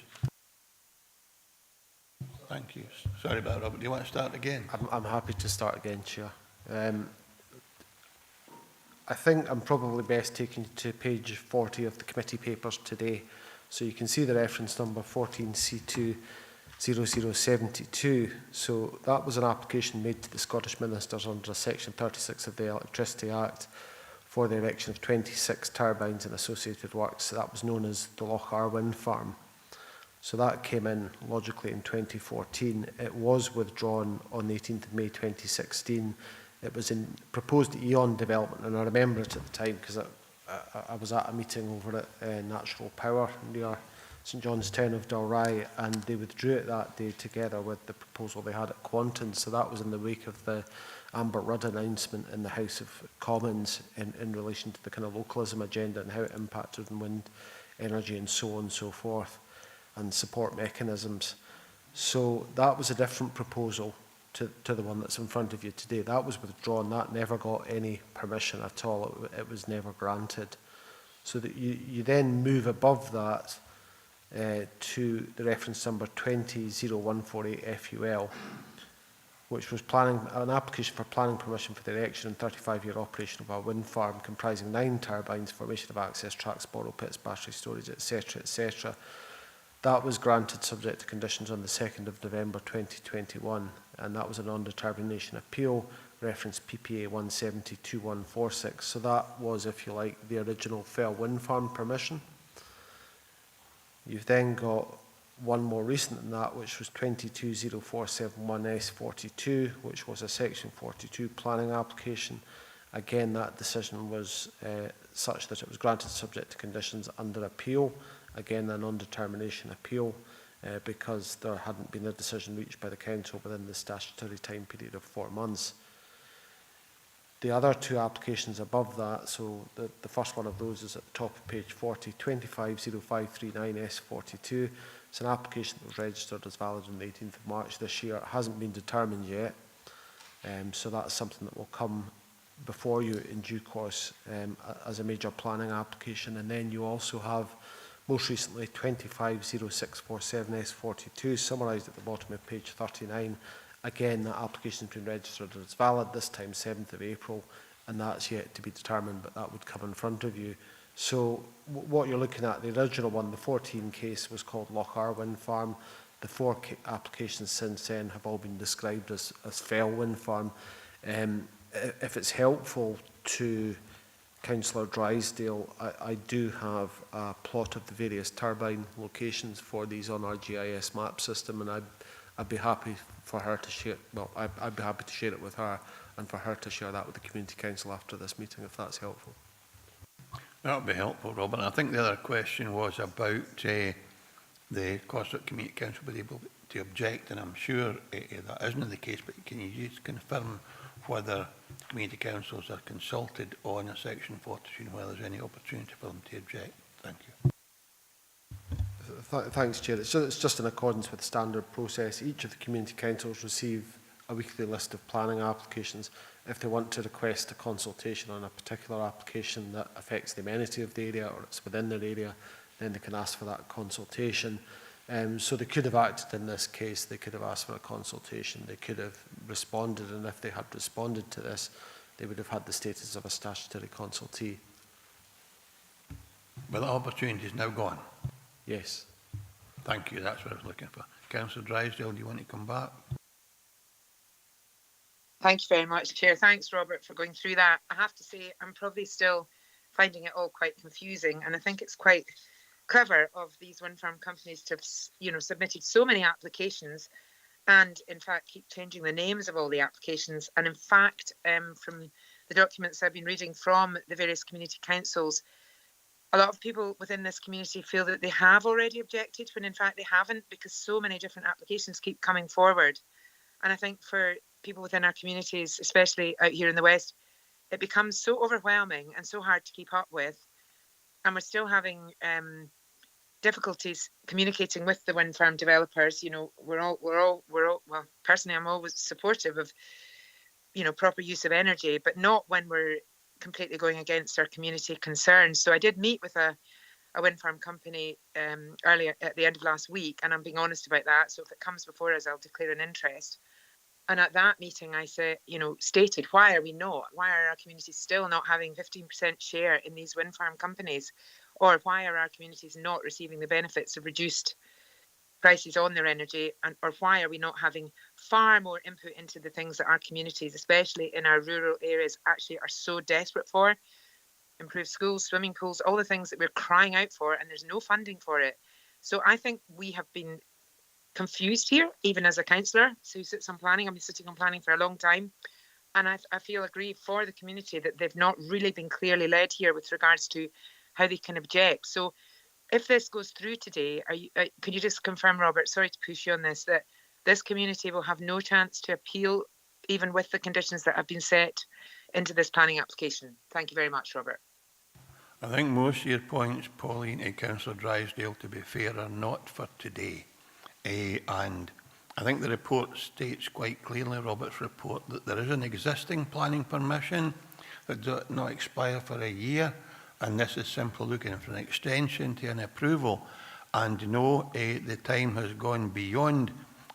Thank you. Sorry about that, Robert. Do you want to start again? I'm happy to start again, Chair. I think I'm probably best taking you to page 40 of the committee papers today. So you can see the reference number 14C20072. So that was an application made to the Scottish Ministers under Section 36 of the Electricity Act for the erection of 26 turbines and associated works. So that was known as the Loch Earn Wind Farm. So that came in logically in 2014. It was withdrawn on the 18th of May 2016. It was in proposed Eon development, and I remember it at the time because I was at a meeting over at Natural Power near St John's Town of Dalry, and they withdrew it that day together with the proposal they had at Quanton. So that was in the wake of the Amber Rudd announcement in the House of Commons in relation to the kind of localism agenda and how it impacted on wind energy and so on and so forth, and support mechanisms. So that was a different proposal to the one that's in front of you today. That was withdrawn. That never got any permission at all. It was never granted. So that you then move above that to the reference number 200148 FUL, which was an application for planning permission for the erection and 35-year operation of a wind farm comprising 9 turbines, formation of access tracks, borrow pits, battery storage, etc., etc. That was granted subject to conditions on the 2nd of November 2021, and that was a non-determination appeal, reference PPA 1702146. So that was, if you like, the original Fell wind farm permission. You've then got one more recent than that, which was 220471S42, which was a Section 42 planning application. Again, that decision was such that it was granted subject to conditions under appeal. Again, a non-determination appeal because there hadn't been a decision reached by the Council within the statutory time period of 4 months. The other 2 applications above that, so the first one of those is at the top of page 40, 250539S42. It's an application that was registered as valid on the 18th of March this year. It hasn't been determined yet, so that's something that will come before you in due course as a major planning application. And then you also have, most recently, 250647S42, summarised at the bottom of page 39. Again, that application has been registered as valid, this time 7th of April, and that's yet to be determined, but that would come in front of you. So what you're looking at, the original one, the 14 case, was called Lochar Wind Farm. The 4 applications since then have all been described as Fell Wind Farm. If it's helpful to Councillor Drysdale, I do have a plot of the various turbine locations for these on our GIS map system, and I'd be happy for her to share. Well, I'd be happy to share it with her, and for her to share that with the Community Council after this meeting, if that's helpful. That would be helpful, Robert. I think the other question was about the Cossack Community Council being able to object, and I'm sure that isn't the case, but can you just confirm whether community councils are consulted on a Section 42 and whether there's any opportunity for them to object? Thank you. Thanks, Chair. It's just in accordance with standard process. Each of the community councils receive a weekly list of planning applications. If they want to request a consultation on a particular application that affects the amenity of the area or it's within their area, then they can ask for that consultation. So they could have acted in this case, they could have asked for a consultation, they could have responded, and if they had responded to this, they would have had the status of a statutory consultee. But the opportunity is now gone. Yes. Thank you, that's what I was looking for. Councillor Drysdale, do you want to come back? Thank you very much, Chair. Thanks, Robert, for going through that. I have to say, I'm probably still finding it all quite confusing, and I think it's quite clever of these wind farm companies to have, submitted so many applications and, in fact, keep changing the names of all the applications. And, in fact, from the documents I've been reading from the various community councils, a lot of people within this community feel that they have already objected when, in fact, they haven't, because so many different applications keep coming forward. And I think for people within our communities, especially out here in the West, it becomes so overwhelming and so hard to keep up with. And we're still having difficulties communicating with the wind farm developers. Well, personally, I'm always supportive of, proper use of energy, but not when we're completely going against our community concerns. So I did meet with a wind farm company earlier at the end of last week, and I'm being honest about that. So if it comes before us, I'll declare an interest. And at that meeting, I said, stated, why are our communities still not having 15% share in these wind farm companies? Or why are our communities not receiving the benefits of reduced prices on their energy? Or why are we not having far more input into the things that our communities, especially in our rural areas, actually are so desperate for? Improved schools, swimming pools, all the things that we're crying out for, and there's no funding for it. So I think we have been confused here, even as a councillor who sits on planning. I've been sitting on planning for a long time, and I feel aggrieved for the community that they've not really been clearly led here with regards to how they can object. So if this goes through today, could you just confirm, Robert, sorry to push you on this, that this community will have no chance to appeal, even with the conditions that have been set into this planning application? Thank you very much, Robert. I think most of your points, Pauline and Councillor Drysdale, to be fair, are not for today. And I think the report states quite clearly, Robert's report, that there is an existing planning permission that does not expire for a year, and this is simply looking for an extension to an approval. And no, the time has gone beyond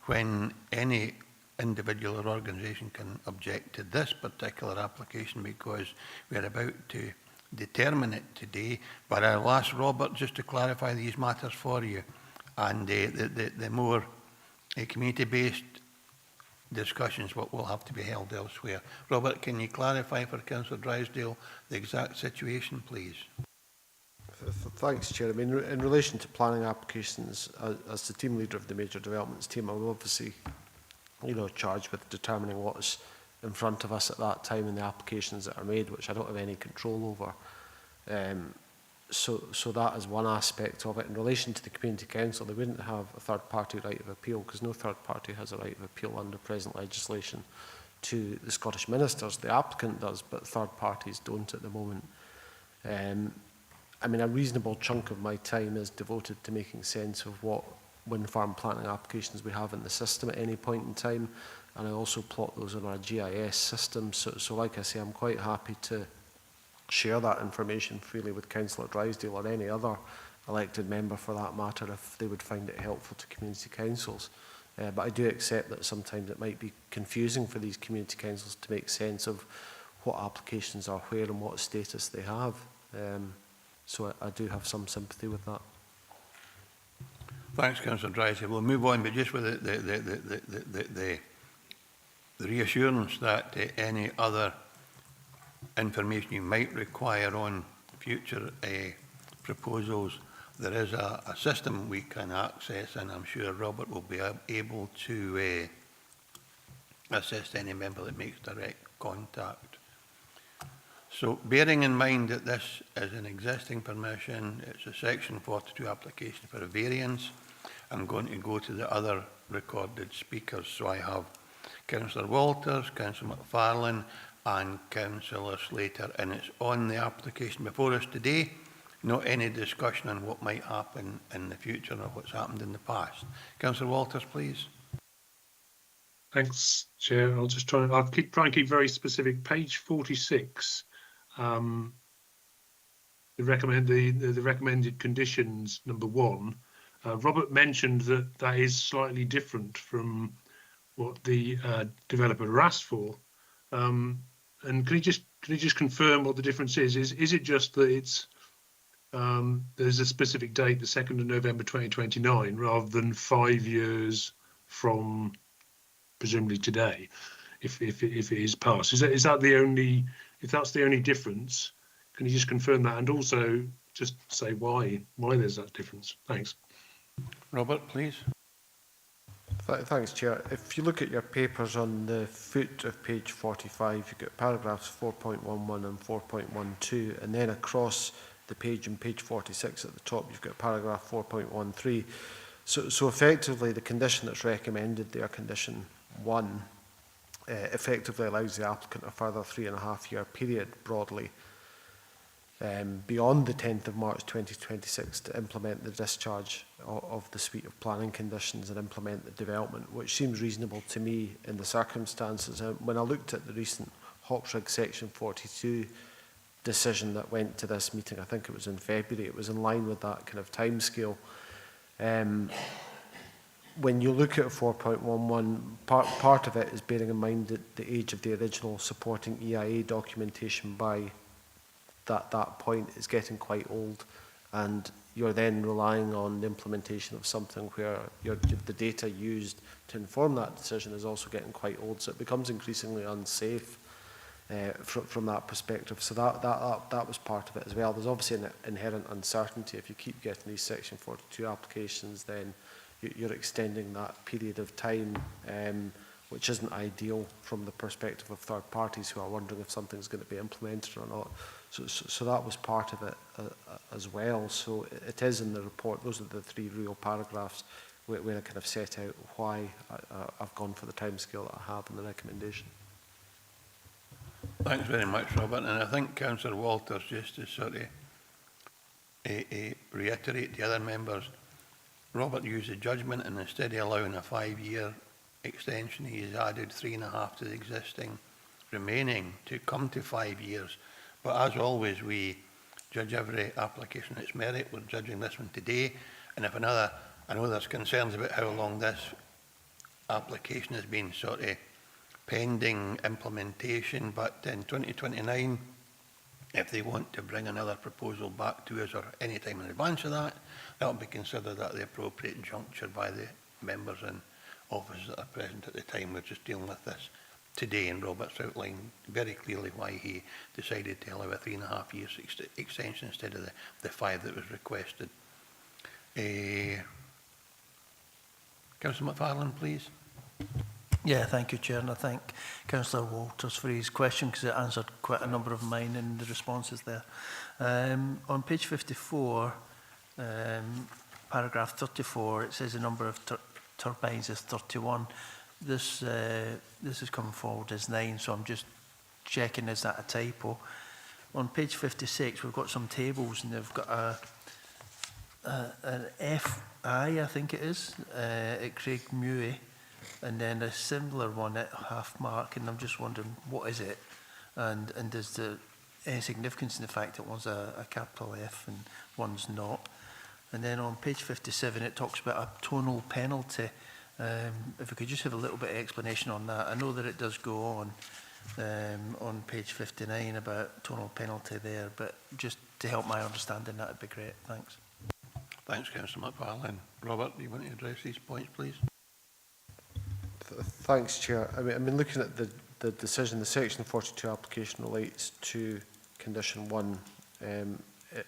when any individual or organisation can object to this particular application, because we're about to determine it today. But I'll ask Robert just to clarify these matters for you, and the more community-based discussions will have to be held elsewhere. Robert, can you clarify for Councillor Drysdale the exact situation, please? Thanks, Chair. I mean, in relation to planning applications, as the team leader of the major developments team, I'm obviously, charged with determining what's in front of us at that time and the applications that are made, which I don't have any control over. So that is one aspect of it. In relation to the Community Council, they wouldn't have a third-party right of appeal, because no third party has a right of appeal under present legislation to the Scottish ministers. The applicant does, but third parties don't at the moment. I mean, a reasonable chunk of my time is devoted to making sense of what wind farm planning applications we have in the system at any point in time, and I also plot those on our GIS system. So like I say, I'm quite happy to share that information freely with Councillor Drysdale or any other elected member for that matter, if they would find it helpful to community councils. But I do accept that sometimes it might be confusing for these community councils to make sense of what applications are where and what status they have. So I do have some sympathy with that. Thanks, Councillor Drysdale. We'll move on, but just with the reassurance that any other information you might require on future proposals, there is a system we can access, and I'm sure Robert will be able to assist any member that makes direct contact. So, bearing in mind that this is an existing permission, it's a Section 42 application for a variance, I'm going to go to the other recorded speakers. So I have Councillor Walters, Councillor McFarlane and Councillor Slater, and it's on the application before us today, not any discussion on what might happen in the future or what's happened in the past. Councillor Walters, please. Thanks, Chair. I'll try and keep very specific. Page 46. The recommended conditions, number 1. Robert mentioned that is slightly different from what the developer asked for. And can you just confirm what the difference is? Is it just that it's there's a specific date, the 2nd of November 2029, rather than 5 years from presumably today, if it is passed? Is that the only? If that's the only difference, can you just confirm that, and also just say why there's that difference? Thanks. Robert, please. Thanks, Chair. If you look at your papers on the foot of page 45, you've got paragraphs 4.11 and 4.12, and then across the page on page 46 at the top, you've got paragraph 4.13. So effectively, the condition that's recommended there, condition 1, effectively allows the applicant a further 3.5-year period broadly beyond the 10th of March 2026 to implement the discharge of the suite of planning conditions and implement the development, which seems reasonable to me in the circumstances. When I looked at the recent Hochsrig Section 42 decision that went to this meeting, I think it was in February, it was in line with that kind of timescale. When you look at 4.11, part of it is bearing in mind that the age of the original supporting EIA documentation by that point is getting quite old, and you're then relying on the implementation of something where the data used to inform that decision is also getting quite old, so it becomes increasingly unsafe from that perspective. So that was part of it as well. There's obviously an inherent uncertainty. If you keep getting these Section 42 applications, then you're extending that period of time which isn't ideal from the perspective of third parties who are wondering if something's going to be implemented or not. So that was part of it as well. So it is in the report. Those are the 3 real paragraphs where I kind of set out why I've gone for the timescale that I have in the recommendation. Thanks very much, Robert. And I think Councillor Walters, just to sort of reiterate the other members, Robert used a judgment, and instead of allowing a 5-year extension, he has added 3.5 to the existing remaining to come to 5 years. But as always, we judge every application on its merit. We're judging this one today. And if another, I know there's concerns about how long this application has been sort of pending implementation, but in 2029, if they want to bring another proposal back to us or any time in advance of that, that will be considered at the appropriate juncture by the members in office that are present at the time. We're just dealing with this today, and Robert's outlined very clearly why he decided to allow a 3.5 years extension instead of the 5 that was requested. Councillor McFarlane, please. Yeah, thank you, Chair, and I thank Councillor Walters for his question because it answered quite a number of mine in the responses there. On page 54, paragraph 34, it says the number of turbines is 31. This is coming forward as 9, so I'm just checking, is that a typo? On page 56, we've got some tables, and they've got an FI, I think it is, at Craig Mewey, and then a similar one at half mark, and I'm just wondering, what is it? And is there any significance in the fact that one's a capital F and one's not? And then on page 57, it talks about a tonal penalty. If we could just have a little bit of explanation on that. I know that it does go on page 59 about tonal penalty there, but just to help my understanding, that would be great. Thanks. Thanks, Councillor McFarlane. Robert, do you want to address these points, please? Thanks, Chair. I mean, looking at the decision, the Section 42 application relates to Condition 1,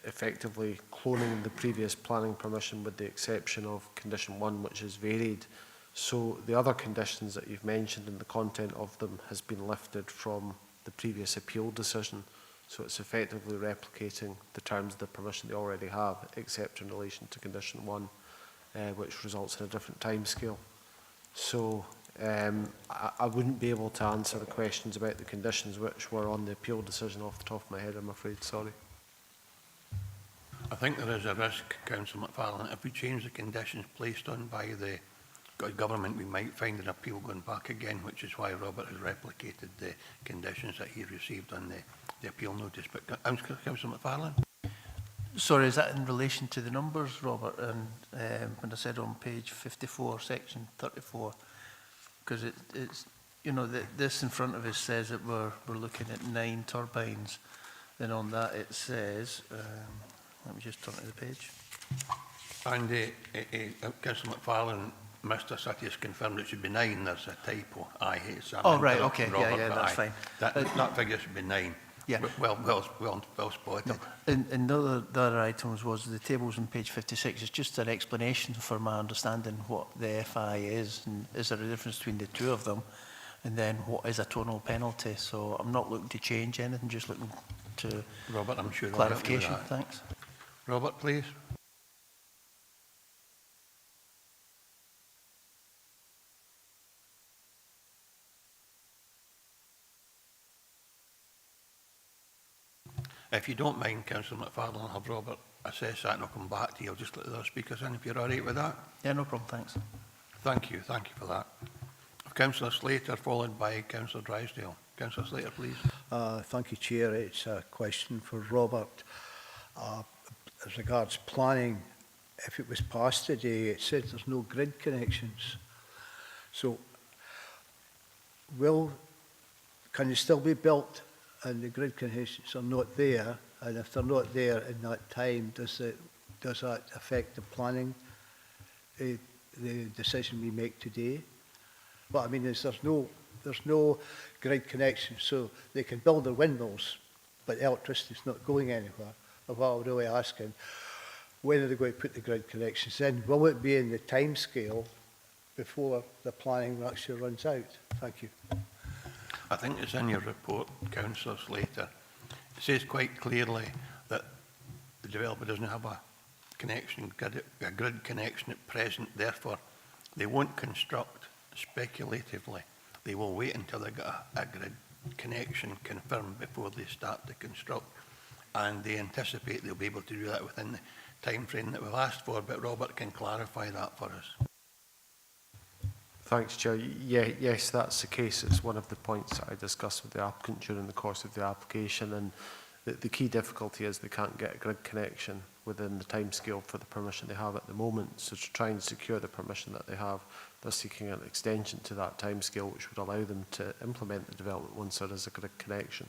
effectively cloning the previous planning permission with the exception of Condition 1, which is varied. So the other conditions that you've mentioned and the content of them has been lifted from the previous appeal decision. So it's effectively replicating the terms of the permission they already have, except in relation to Condition 1, which results in a different timescale. So I wouldn't be able to answer the questions about the conditions which were on the appeal decision off the top of my head, I'm afraid. Sorry. I think there is a risk, Councillor McFarlane, if we change the conditions placed on by the government, we might find an appeal going back again, which is why Robert has replicated the conditions that he received on the appeal notice. But Councillor McFarlane? Sorry, is that in relation to the numbers, Robert? And when I said on page 54, section 34, because it's, you know, this in front of us says that we're looking at 9 turbines, and on that it says, let me just turn to the page. And Councillor McFarlane, Mr. Sutty has confirmed it should be 9. There's a typo. Oh, right, okay, Robert, yeah, that's fine. That figure should be 9. Yeah. Well spotted. No. And the other items was the tables on page 56. It's just an explanation for my understanding what the FI is, and is there a difference between the two of them, and then what is a tonal penalty. So I'm not looking to change anything, just looking to Robert, I'm sure clarification. Thanks. Robert, please. If you don't mind, Councillor McFarlane, I'll have Robert assess that and I'll come back to you. I'll just let the other speakers in if you're all right with that. Yeah, no problem, thanks. Thank you for that. Councillor Slater, followed by Councillor Drysdale. Councillor Slater, please. Thank you, Chair. It's a question for Robert. As regards planning, if it was passed today, it said there's no grid connections. So, can they still be built and the grid connections are not there? And if they're not there in that time, does that affect the planning, the decision we make today? But I mean, there's no grid connection, so they can build their windmills, but the electricity's not going anywhere. But what I'm really asking, when are they going to put the grid connections in? Will it be in the time scale before the planning actually runs out. Thank you. I think it's in your report, Councillor Slater. It says quite clearly that the developer doesn't have a connection, a grid connection at present, therefore they won't construct speculatively. They will wait until they get a grid connection confirmed before they start to construct, and they anticipate they'll be able to do that within the time frame that we've asked for, but Robert can clarify that for us. Thanks, Chair. Yeah, yes, that's the case. It's one of the points that I discussed with the applicant during the course of the application, and the key difficulty is they can't get a grid connection within the timescale for the permission they have at the moment. So to try and secure the permission that they have, they're seeking an extension to that timescale, which would allow them to implement the development once there is a grid connection.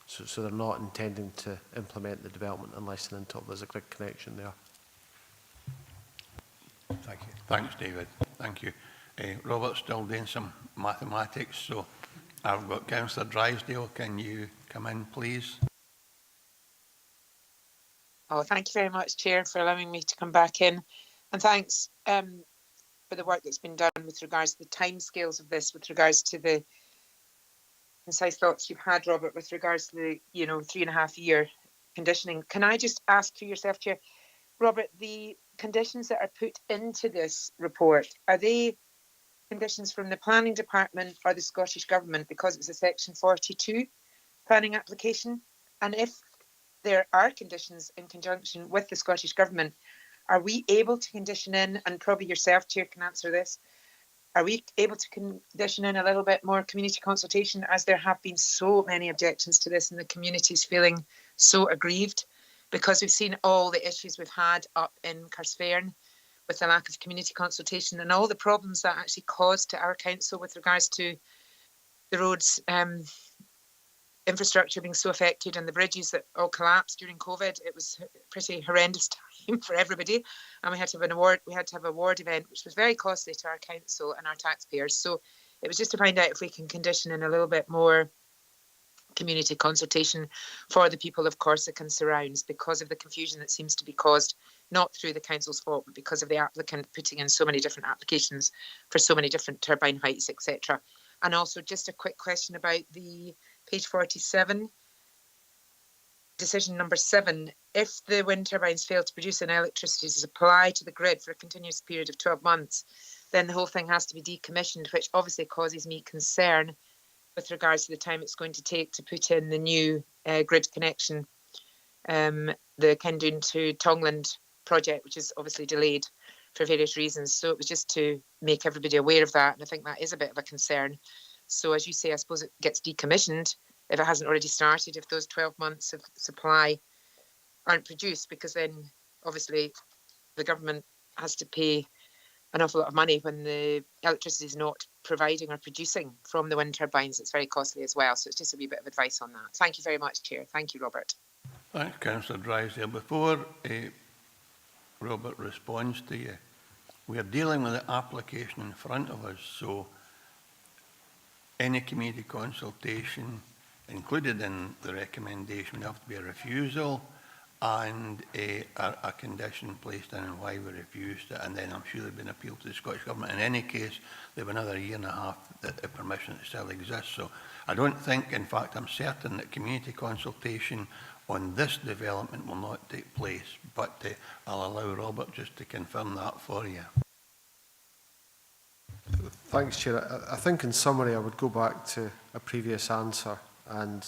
So they're not intending to implement the development unless and until there's a grid connection there. Thank you. Thanks, David. Thank you. Robert's still doing some mathematics, so I've got Councillor Drysdale. Can you come in, please? Oh, thank you very much, Chair, for allowing me to come back in. And thanks for the work that's been done with regards to the timescales of this, with regards to the concise thoughts you've had, Robert, with regards to the 3.5-year conditioning. Can I just ask for yourself, Chair, Robert, the conditions that are put into this report, are they conditions from the Planning Department or the Scottish Government, because it's a Section 42 planning application? And if there are conditions in conjunction with the Scottish Government, are we able to condition in, and probably yourself, Chair, can answer this, are we able to condition in a little bit more community consultation, as there have been so many objections to this and the community is feeling so aggrieved, because we've seen all the issues we've had up in Carsfairn with the lack of community consultation and all the problems that actually caused to our council with regards to the roads infrastructure being so affected and the bridges that all collapsed during COVID. It was a pretty horrendous time for everybody, and we had to have an award. We had to have a ward event, which was very costly to our council and our taxpayers. So it was just to find out if we can condition in a little bit more community consultation for the people of Corsica and surrounds, because of the confusion that seems to be caused, not through the council's fault, but because of the applicant putting in so many different applications for so many different turbine heights, etc. And also just a quick question about the page 47, decision number 7. If the wind turbines fail to produce an electricity to supply to the grid for a continuous period of 12 months, then the whole thing has to be decommissioned, which obviously causes me concern with regards to the time it's going to take to put in the new grid connection, the Kendoon to Tongland project, which is obviously delayed for various reasons. So it was just to make everybody aware of that, and I think that is a bit of a concern. So as you say, I suppose it gets decommissioned if it hasn't already started, if those 12 months of supply aren't produced, because then obviously the government has to pay an awful lot of money when the electricity is not providing or producing from the wind turbines. It's very costly as well. So it's just a wee bit of advice on that. Thank you very much, Chair. Thank you, Robert. Thanks, Councillor Drysdale. Before Robert responds to you, we are dealing with the application in front of us, so any community consultation included in the recommendation would have to be a refusal and a condition placed in why we refused it, and then I'm sure there'd been appeal to the Scottish Government. In any case, there have another 1.5 years that the permission still exists. So I don't think, in fact, I'm certain that community consultation on this development will not take place, but I'll allow Robert just to confirm that for you. Thanks, Chair. I think in summary, I would go back to a previous answer, and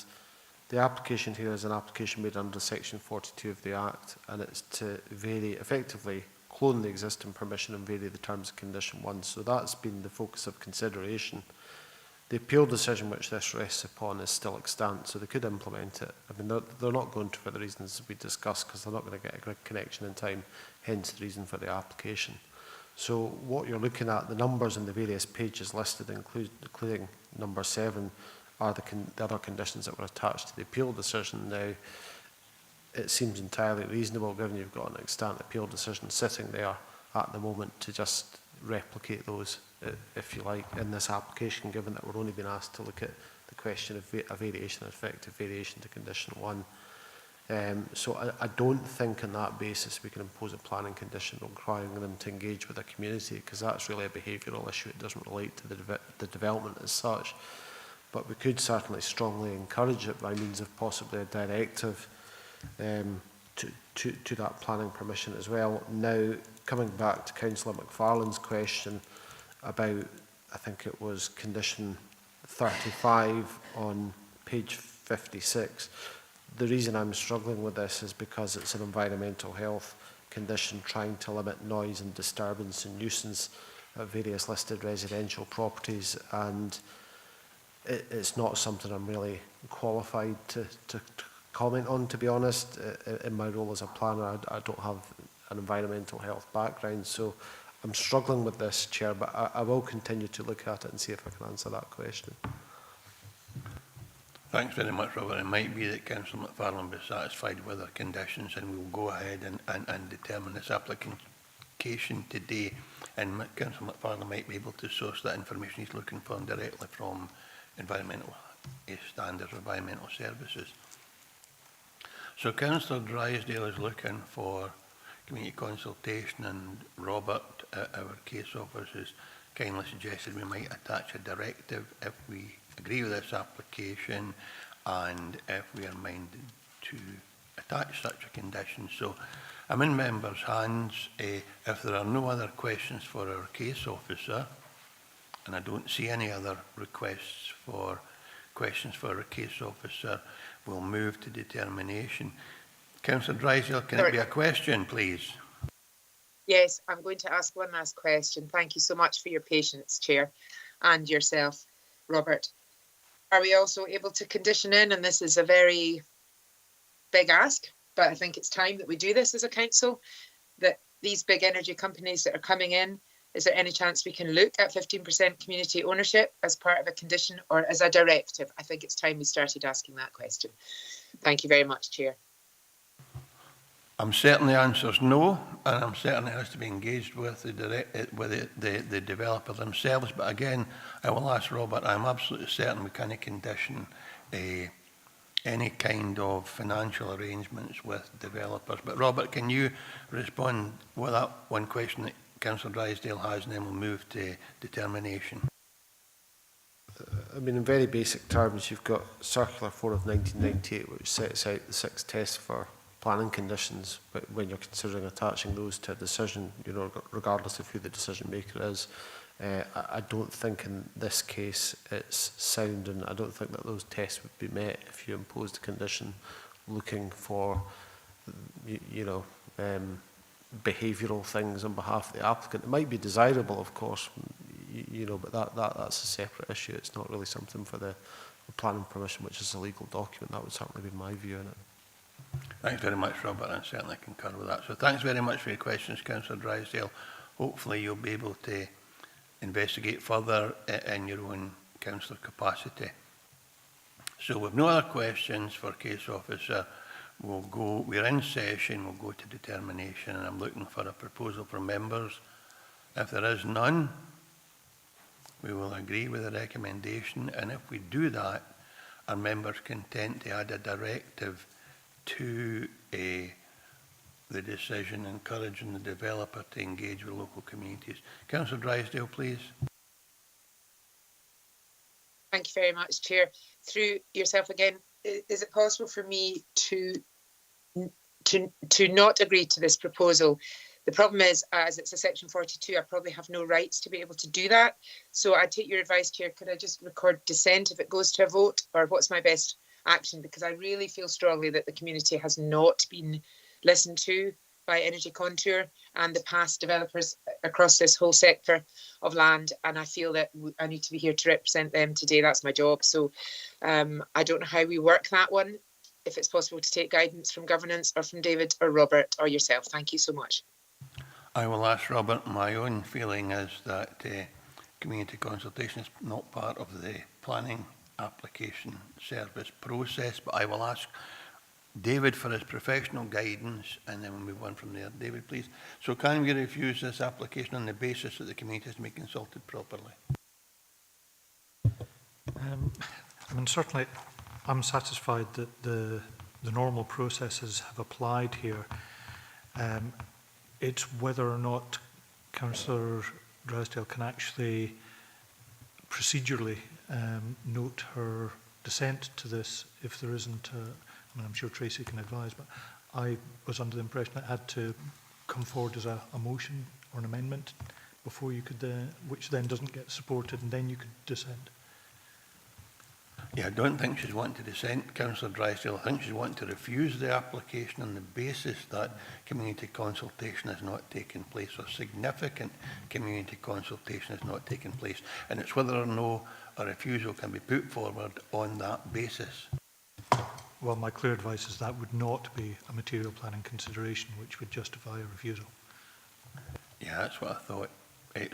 the application here is an application made under Section 42 of the Act, and it's to vary, effectively clone the existing permission and vary the terms of Condition 1. So that's been the focus of consideration. The appeal decision which this rests upon is still extant, so they could implement it. I mean, they're not going to, for the reasons we discussed, because they're not going to get a grid connection in time, hence the reason for the application. So what you're looking at, the numbers in the various pages listed, including number 7, are the other conditions that were attached to the appeal decision. Now, it seems entirely reasonable, given you've got an extant appeal decision sitting there at the moment, to just replicate those, if you like, in this application, given that we're only being asked to look at the question of a variation, effective variation to Condition 1. So I don't think on that basis we can impose a planning condition requiring them to engage with the community, because that's really a behavioural issue. It doesn't relate to the development as such. But we could certainly strongly encourage it by means of possibly a directive to that planning permission as well. Now, coming back to Councillor McFarlane's question about, I think it was condition 35 on page 56, the reason I'm struggling with this is because it's an environmental health condition trying to limit noise and disturbance and nuisance at various listed residential properties, and it's not something I'm really qualified to comment on, to be honest. In my role as a planner, I don't have an environmental health background, so I'm struggling with this, Chair, but I will continue to look at it and see if I can answer that question. Thanks very much, Robert. It might be that Councillor McFarlane will be satisfied with our conditions, and we'll go ahead and determine this application today. And Councillor McFarlane might be able to source that information he's looking for directly from environmental standards, environmental services. So Councillor Drysdale is looking for community consultation, and Robert, our case officer, has kindly suggested we might attach a directive if we agree with this application and if we are minded to attach such a condition. So I'm in members' hands. If there are no other questions for our case officer, and I don't see any other requests for questions for our case officer, we'll move to determination. Councillor Drysdale, can it be a question, please? Yes, I'm going to ask one last question. Thank you so much for your patience, Chair, and yourself, Robert. Are we also able to condition in, and this is a very big ask, but I think it's time that we do this as a council, that these big energy companies that are coming in, is there any chance we can look at 15% community ownership as part of a condition or as a directive? I think it's time we started asking that question. Thank you very much, Chair. I'm certain the answer is no, and I'm certain it has to be engaged with the developer themselves. But again, I will ask Robert. I'm absolutely certain we can't condition any kind of financial arrangements with developers. But Robert, can you respond with that one question that Councillor Drysdale has, and then we'll move to determination? I mean, in very basic terms, you've got Circular 4 of 1998, which sets out the 6 tests for planning conditions, but when you're considering attaching those to a decision, you know, regardless of who the decision maker is, I don't think in this case it's sound, and I don't think that those tests would be met if you imposed a condition looking for, behavioural things on behalf of the applicant. It might be desirable, of course, but that's a separate issue. It's not really something for the planning permission, which is a legal document. That would certainly be my view on it. Thanks very much, Robert. I certainly concur with that. So thanks very much for your questions, Councillor Drysdale. Hopefully you'll be able to investigate further in your own councillor capacity. So with no other questions for case officer, we're in session, we'll go to determination, and I'm looking for a proposal from members. If there is none, we will agree with the recommendation, and if we do that, our members content to add a directive to the decision, encouraging the developer to engage with local communities. Councillor Drysdale, please. Thank you very much, Chair. Through yourself again, is it possible for me to not agree to this proposal? The problem is, as it's a section 42, I probably have no rights to be able to do that. So I take your advice, Chair. Could I just record dissent if it goes to a vote, or what's my best action? Because I really feel strongly that the community has not been listened to by Energy Contour and the past developers across this whole sector of land, and I feel that I need to be here to represent them today. That's my job. So I don't know how we work that one, if it's possible to take guidance from governance or from David or Robert or yourself. Thank you so much. I will ask Robert. My own feeling is that community consultation is not part of the planning application service process, but I will ask David for his professional guidance, and then we'll move on from there. David, please. So can we refuse this application on the basis that the community has been consulted properly? I mean, certainly I'm satisfied that the the normal processes have applied here. It's whether or not Councillor Drysdale can actually procedurally note her dissent to this if there isn't, I mean, I'm sure Tracy can advise, but I was under the impression it had to come forward as a motion or an amendment before you could, which then doesn't get supported, and then you could dissent. Yeah, I don't think she's wanting to dissent, Councillor Drysdale. I think she's wanting to refuse the application on the basis that community consultation has not taken place, or significant community consultation has not taken place. And it's whether or no a refusal can be put forward on that basis. Well, my clear advice is that would not be a material planning consideration which would justify a refusal. Yeah, that's what I thought.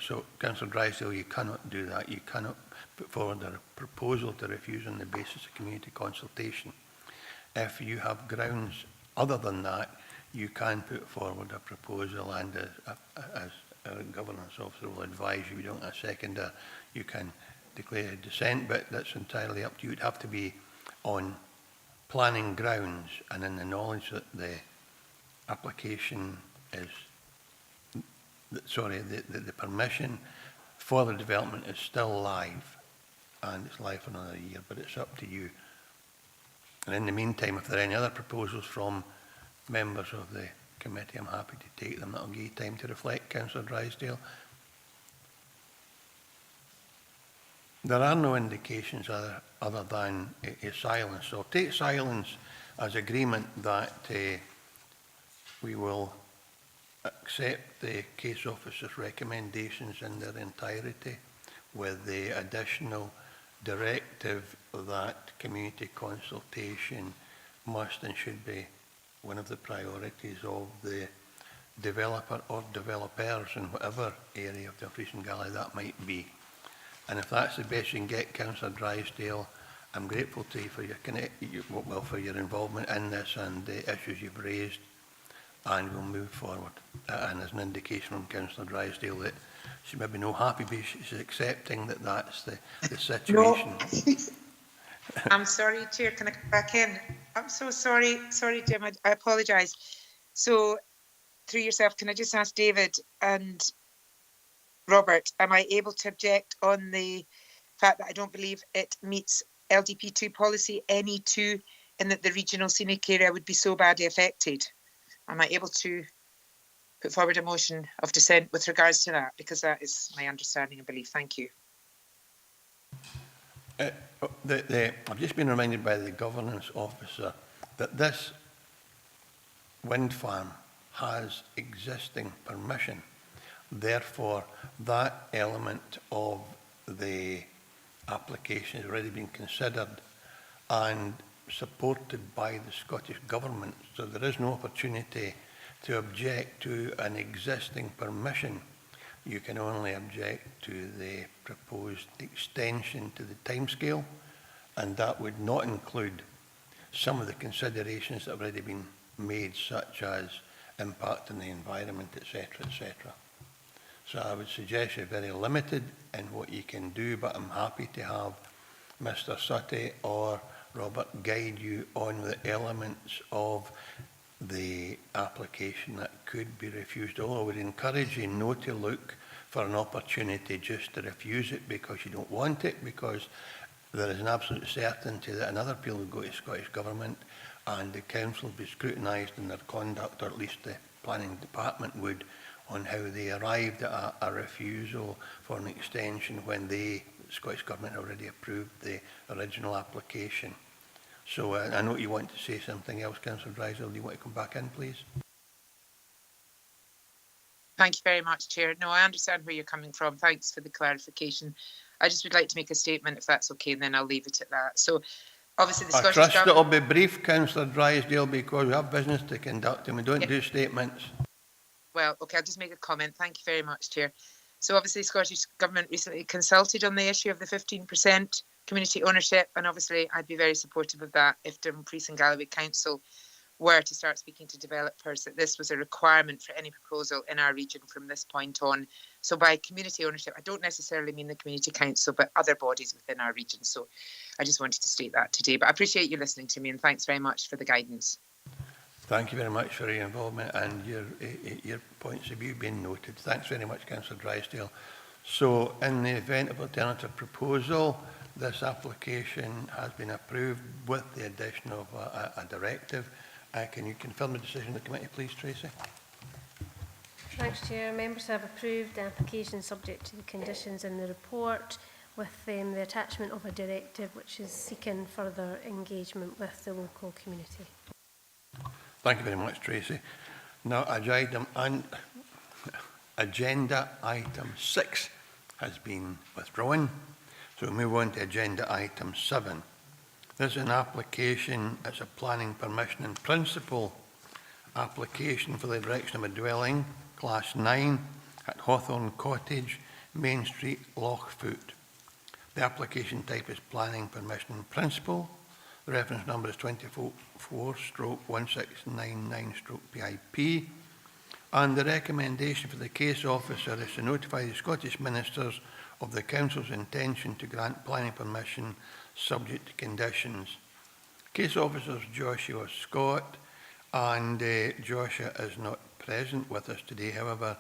So, Councillor Drysdale, you cannot do that. You cannot put forward a proposal to refuse on the basis of community consultation. If you have grounds other than that, you can put forward a proposal, and as a governance officer will advise you, don't a seconder, you can declare dissent, but that's entirely up to you. It'd have to be on planning grounds and in the knowledge that the application is, the permission for the development is still live, and it's live for another year, but it's up to you. And in the meantime, if there are any other proposals from members of the committee, I'm happy to take them. That'll give you time to reflect, Councillor Drysdale. There are no indications other than a silence. So take silence as agreement that we will accept the case officer's recommendations in their entirety, with the additional directive that community consultation must and should be one of the priorities of the developer or developers in whatever area of the Dumfries Galley that might be. And if that's the best you can get, Councillor Drysdale, I'm grateful to you for your involvement in this and the issues you've raised, and we'll move forward. And there's an indication from Councillor Drysdale that she may be no happy, but she's accepting that that's the situation. No. I'm sorry, Chair, can I come back in? I'm so sorry. Sorry, Jim, I apologise. So, through yourself, can I just ask David and Robert, am I able to object on the fact that I don't believe it meets LDP2 policy NE2, in that the regional scenic area would be so badly affected? Am I able to put forward a motion of dissent with regards to that? Because that is my understanding and belief. Thank you. I've just been reminded by the governance officer that this wind farm has existing permission. Therefore, that element of the application has already been considered and supported by the Scottish Government. So there is no opportunity to object to an existing permission. You can only object to the proposed extension to the timescale, and that would not include some of the considerations that have already been made, such as impact on the environment, etc., etc. So I would suggest you're very limited in what you can do, but I'm happy to have Mr. Sutty or Robert guide you on the elements of the application that could be refused. Although I would encourage you not to look for an opportunity just to refuse it because you don't want it, because there is an absolute certainty that another appeal will go to Scottish Government and the Council will be scrutinised in their conduct, or at least the Planning Department would, on how they arrived at a refusal for an extension when the Scottish Government already approved the original application. So I know you want to say something else, Councillor Drysdale. Do you want to come back in, please? Thank you very much, Chair. No, I understand where you're coming from. Thanks for the clarification. I just would like to make a statement, if that's okay, and then I'll leave it at that. So, obviously, the Scottish Government... I trust it'll be brief, Councillor Drysdale, because we have business to conduct and we don't do statements. Well, okay, I'll just make a comment. Thank you very much, Chair. So obviously, the Scottish Government recently consulted on the issue of the 15% community ownership, and obviously I'd be very supportive of that if Dumfries and Galloway Council were to start speaking to developers, that this was a requirement for any proposal in our region from this point on. So by community ownership, I don't necessarily mean the community council, but other bodies within our region. So I just wanted to state that today, but I appreciate you listening to me, and thanks very much for the guidance. Thank you very much for your involvement and your points of view being noted. Thanks very much, Councillor Drysdale. So in the event of alternative proposal, this application has been approved with the addition of a directive. Can you confirm the decision of the committee, please, Tracy? Thanks, Chair. Members have approved the application subject to the conditions in the report, with the attachment of a directive which is seeking further engagement with the local community. Thank you very much, Tracy. Now, agenda item 6 has been withdrawn, so we move on to agenda item 7. This is an application, it's a planning permission in principle application for the erection of a dwelling, class 9, at Hawthorne Cottage, Main Street, Lochfoot. The application type is planning permission in principle. The reference number is 24/1699/PIP. And the recommendation for the case officer is to notify the Scottish Ministers of the Council's intention to grant planning permission subject to conditions. Case officers Joshua Scott, and Joshua is not present with us today. However,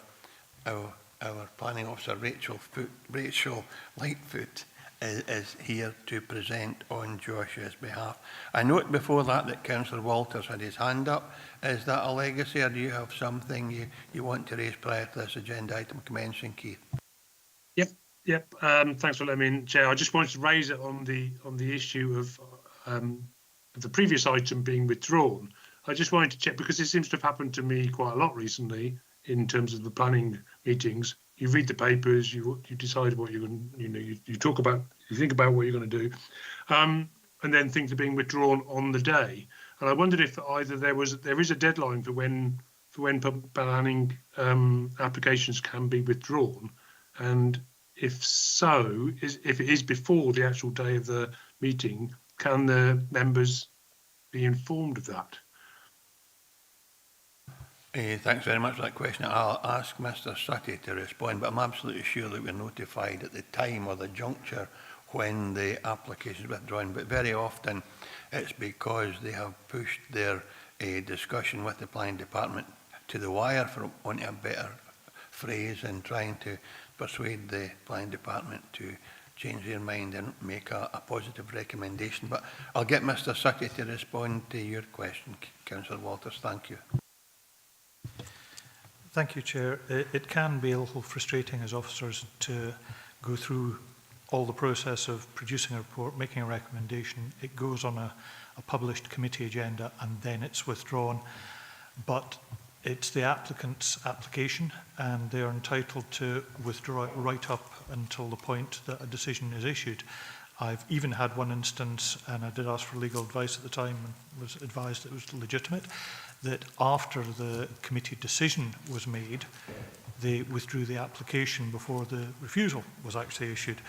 our planning officer Rachel Lightfoot is here to present on Joshua's behalf. I note before that Councillor Walters had his hand up. Is that a legacy, or do you have something you want to raise prior to this agenda item commencing, Keith? Yep. Thanks for letting me in, Chair. I just wanted to raise it on the issue of the previous item being withdrawn. I just wanted to check, because it seems to have happened to me quite a lot recently in terms of the planning meetings. You read the papers, you decide what you're going, you talk about, you think about what you're going to do, and then things are being withdrawn on the day. And I wondered if either there is a deadline for when planning applications can be withdrawn, and if so, if it is before the actual day of the meeting, can the members be informed of that? Thanks very much for that question. I'll ask Mr. Sutty to respond, but I'm absolutely sure that we're notified at the time or the juncture when the application is withdrawn. But very often it's because they have pushed their discussion with the planning department to the wire, for want of a better phrase, and trying to persuade the planning department to change their mind and make a positive recommendation. But I'll get Mr. Sutty to respond to your question, Councillor Walters. Thank you. Thank you, Chair. It can be a little frustrating as officers to go through all the process of producing a report, making a recommendation. It goes on a published committee agenda and then it's withdrawn. But it's the applicant's application and they are entitled to withdraw it right up until the point that a decision is issued. I've even had one instance, and I did ask for legal advice at the time and was advised it was legitimate, that after the committee decision was made, they withdrew the application before the refusal was actually issued,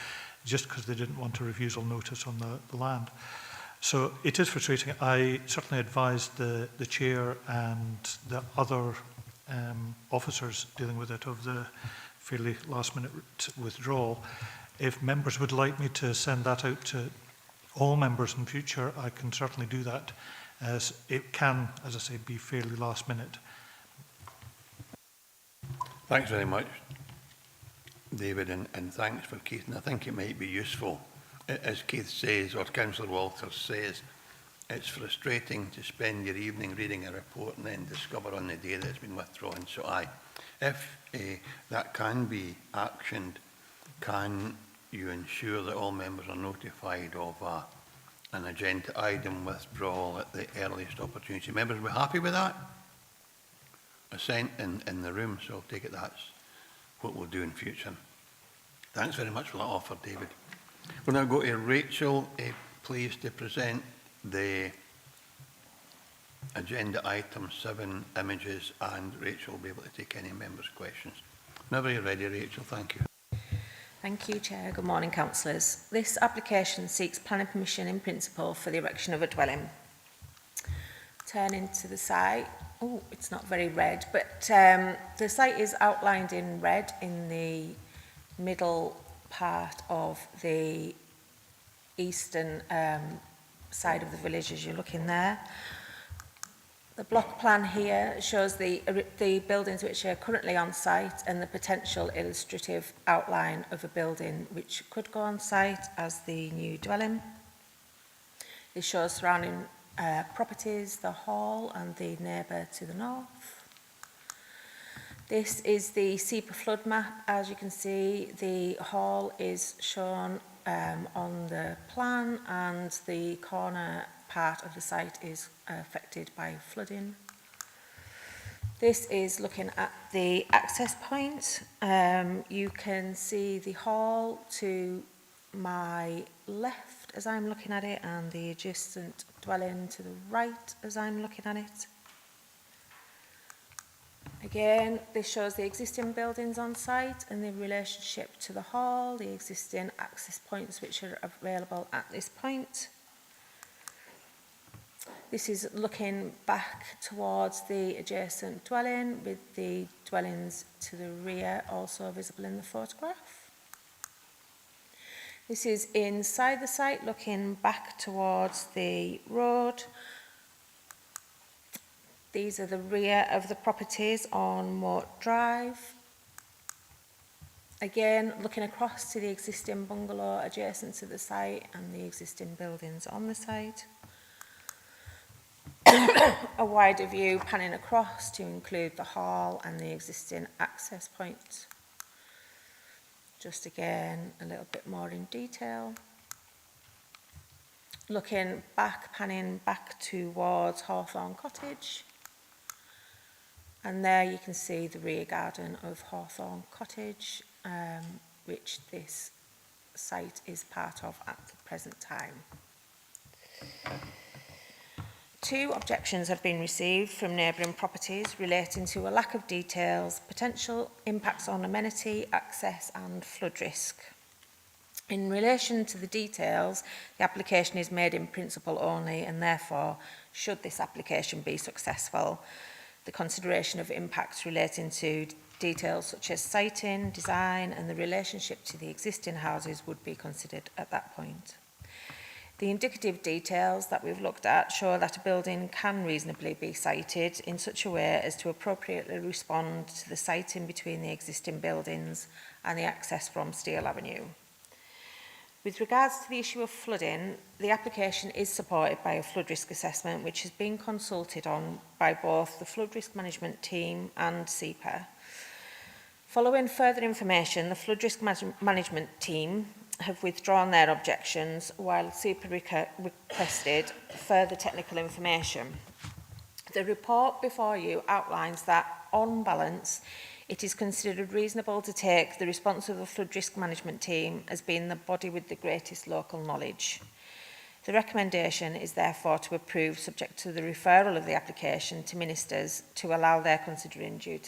just because they didn't want a refusal notice on the land. So it is frustrating. I certainly advised the chair and the other officers dealing with it of the fairly last-minute withdrawal. If members would like me to send that out to all members in future, I can certainly do that, as it can, as I say, be fairly last-minute. Thanks very much, David, and thanks for Keith. And I think it might be useful, as Keith says, or Councillor Walters says, it's frustrating to spend your evening reading a report and then discover on the day that it's been withdrawn. So if that can be actioned, can you ensure that all members are notified of an agenda item withdrawal at the earliest opportunity? Members, we're happy with that? Assent in the room, so I'll take it that's what we'll do in future. Thanks very much for that offer, David. We'll now go to Rachel, pleased to present the agenda item 7 images, and Rachel will be able to take any members' questions. Whenever you're ready, Rachel, thank you. Thank you, Chair. Good morning, councillors. This application seeks planning permission in principle for the erection of a dwelling. Turning to the site, oh, it's not very red, but the site is outlined in red in the middle part of the eastern side of the village as you're looking there. The block plan here shows the buildings which are currently on site and the potential illustrative outline of a building which could go on site as the new dwelling. It shows surrounding properties, the hall and the neighbour to the north. This is the SEPA flood map. As you can see, the hall is shown on the plan and the corner part of the site is affected by flooding. This is looking at the access point. You can see the hall to my left as I'm looking at it and the adjacent dwelling to the right as I'm looking at it. Again, this shows the existing buildings on site and the relationship to the hall, the existing access points which are available at this point. This is looking back towards the adjacent dwelling with the dwellings to the rear also visible in the photograph. This is inside the site looking back towards the road. These are the rear of the properties on Moat Drive. Again, looking across to the existing bungalow adjacent to the site and the existing buildings on the site. A wider view panning across to include the hall and the existing access point. Just again, a little bit more in detail. Looking back, panning back towards Hawthorne Cottage. And there you can see the rear garden of Hawthorne Cottage, which this site is part of at the present time. 2 objections have been received from neighbouring properties relating to a lack of details, potential impacts on amenity, access and flood risk. In relation to the details, the application is made in principle only and therefore, should this application be successful, the consideration of impacts relating to details such as siting, design and the relationship to the existing houses would be considered at that point. The indicative details that we've looked at show that a building can reasonably be sited in such a way as to appropriately respond to the siting between the existing buildings and the access from Steele Avenue. With regards to the issue of flooding, the application is supported by a flood risk assessment which has been consulted on by both the flood risk management team and SEPA. Following further information, the flood risk management team have withdrawn their objections while SEPA requested further technical information. The report before you outlines that, on balance, it is considered reasonable to take the response of the flood risk management team as being the body with the greatest local knowledge. The recommendation is therefore to approve subject to the referral of the application to ministers to allow their consideration due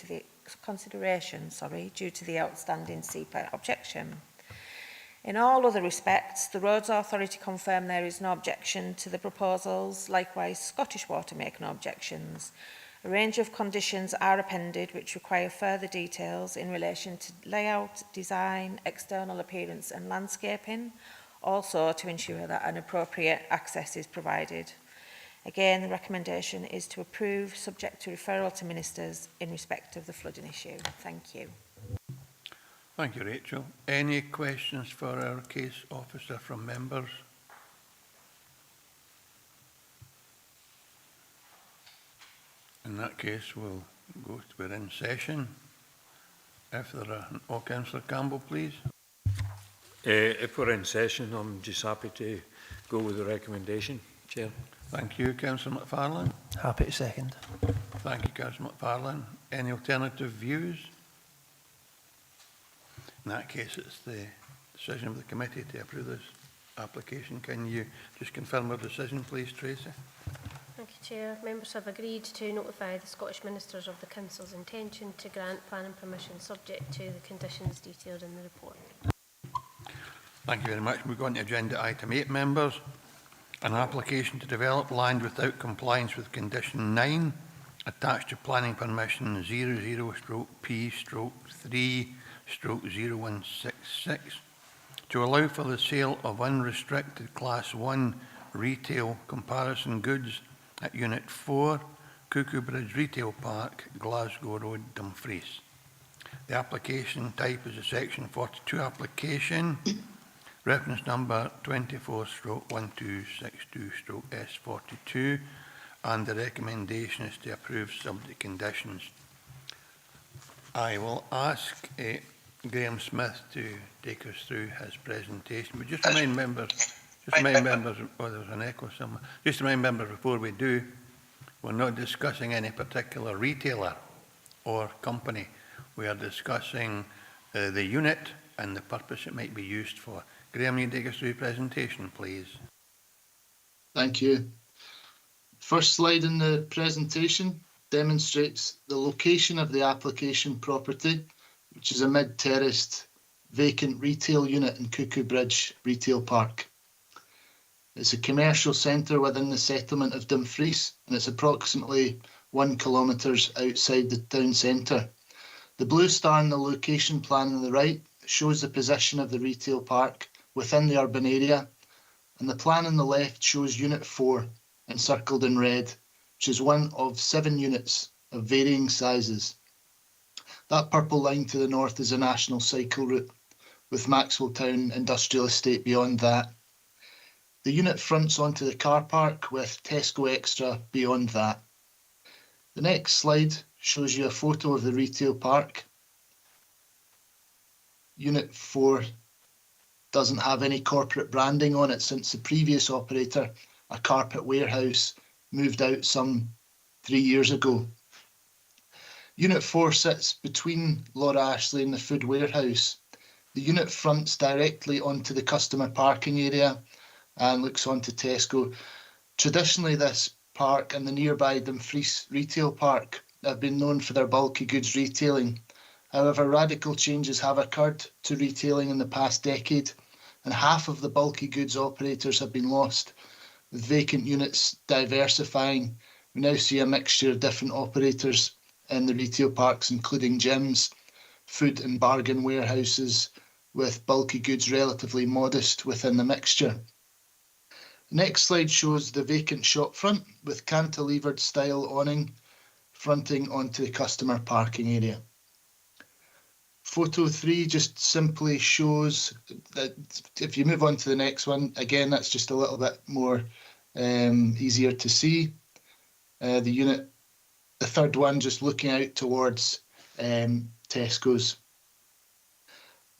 to the outstanding SEPA objection. In all other respects, the Roads Authority confirm there is no objection to the proposals. Likewise, Scottish Water make no objections. A range of conditions are appended which require further details in relation to layout, design, external appearance and landscaping, also to ensure that an appropriate access is provided. Again, the recommendation is to approve subject to referral to ministers in respect of the flooding issue. Thank you. Thank you, Rachel. Any questions for our case officer from members? In that case, we'll go to we're in session. If there are, Councillor Campbell, please. If we're in session, I'm just happy to go with the recommendation, Chair. Thank you, Councillor McFarlane. Happy to second. Thank you, Councillor McFarlane. Any alternative views? In that case, it's the decision of the committee to approve this application. Can you just confirm our decision, please, Tracy? Thank you, Chair. Members have agreed to notify the Scottish Ministers of the Council's intention to grant planning permission subject to the conditions detailed in the report. Thank you very much. We go on to agenda item 8, members. An application to develop land without compliance with condition 9 attached to planning permission 00/P/3/0166 to allow for the sale of unrestricted Class 1 retail comparison goods at Unit 4, Cuckoo Bridge Retail Park, Glasgow Road, Dumfries. The application type is a Section 42 application, reference number 24/1262/S42, and the recommendation is to approve subject conditions. I will ask Graham Smith to take us through his presentation, but just remind members, oh, there's an echo somewhere. Just remind members before we do, we're not discussing any particular retailer or company. We are discussing the unit and the purpose it might be used for. Graham, you take us through your presentation, please. Thank you. First slide in the presentation demonstrates the location of the application property, which is a mid-terraced vacant retail unit in Cuckoo Bridge Retail Park. It's a commercial centre within the settlement of Dumfries, and it's approximately 1 kilometre outside the town centre. The blue star in the location plan on the right shows the position of the retail park within the urban area, and the plan on the left shows Unit 4, encircled in red, which is one of 7 units of varying sizes. That purple line to the north is a national cycle route, with Maxwell Town Industrial Estate beyond that. The unit fronts onto the car park with Tesco Extra beyond that. The next slide shows you a photo of the retail park. Unit 4 doesn't have any corporate branding on it since the previous operator, a carpet warehouse, moved out some 3 years ago. Unit 4 sits between Laura Ashley and the food warehouse. The unit fronts directly onto the customer parking area and looks onto Tesco. Traditionally, this park and the nearby Dumfries retail park have been known for their bulky goods retailing. However, radical changes have occurred to retailing in the past decade, and half of the bulky goods operators have been lost. With vacant units diversifying, we now see a mixture of different operators in the retail parks, including gyms, food and bargain warehouses, with bulky goods relatively modest within the mixture. The next slide shows the vacant shop front with cantilevered style awning fronting onto the customer parking area. Photo 3 just simply shows that if you move on to the next one, again, that's just a little bit more easier to see. The unit, the third one, just looking out towards Tesco's.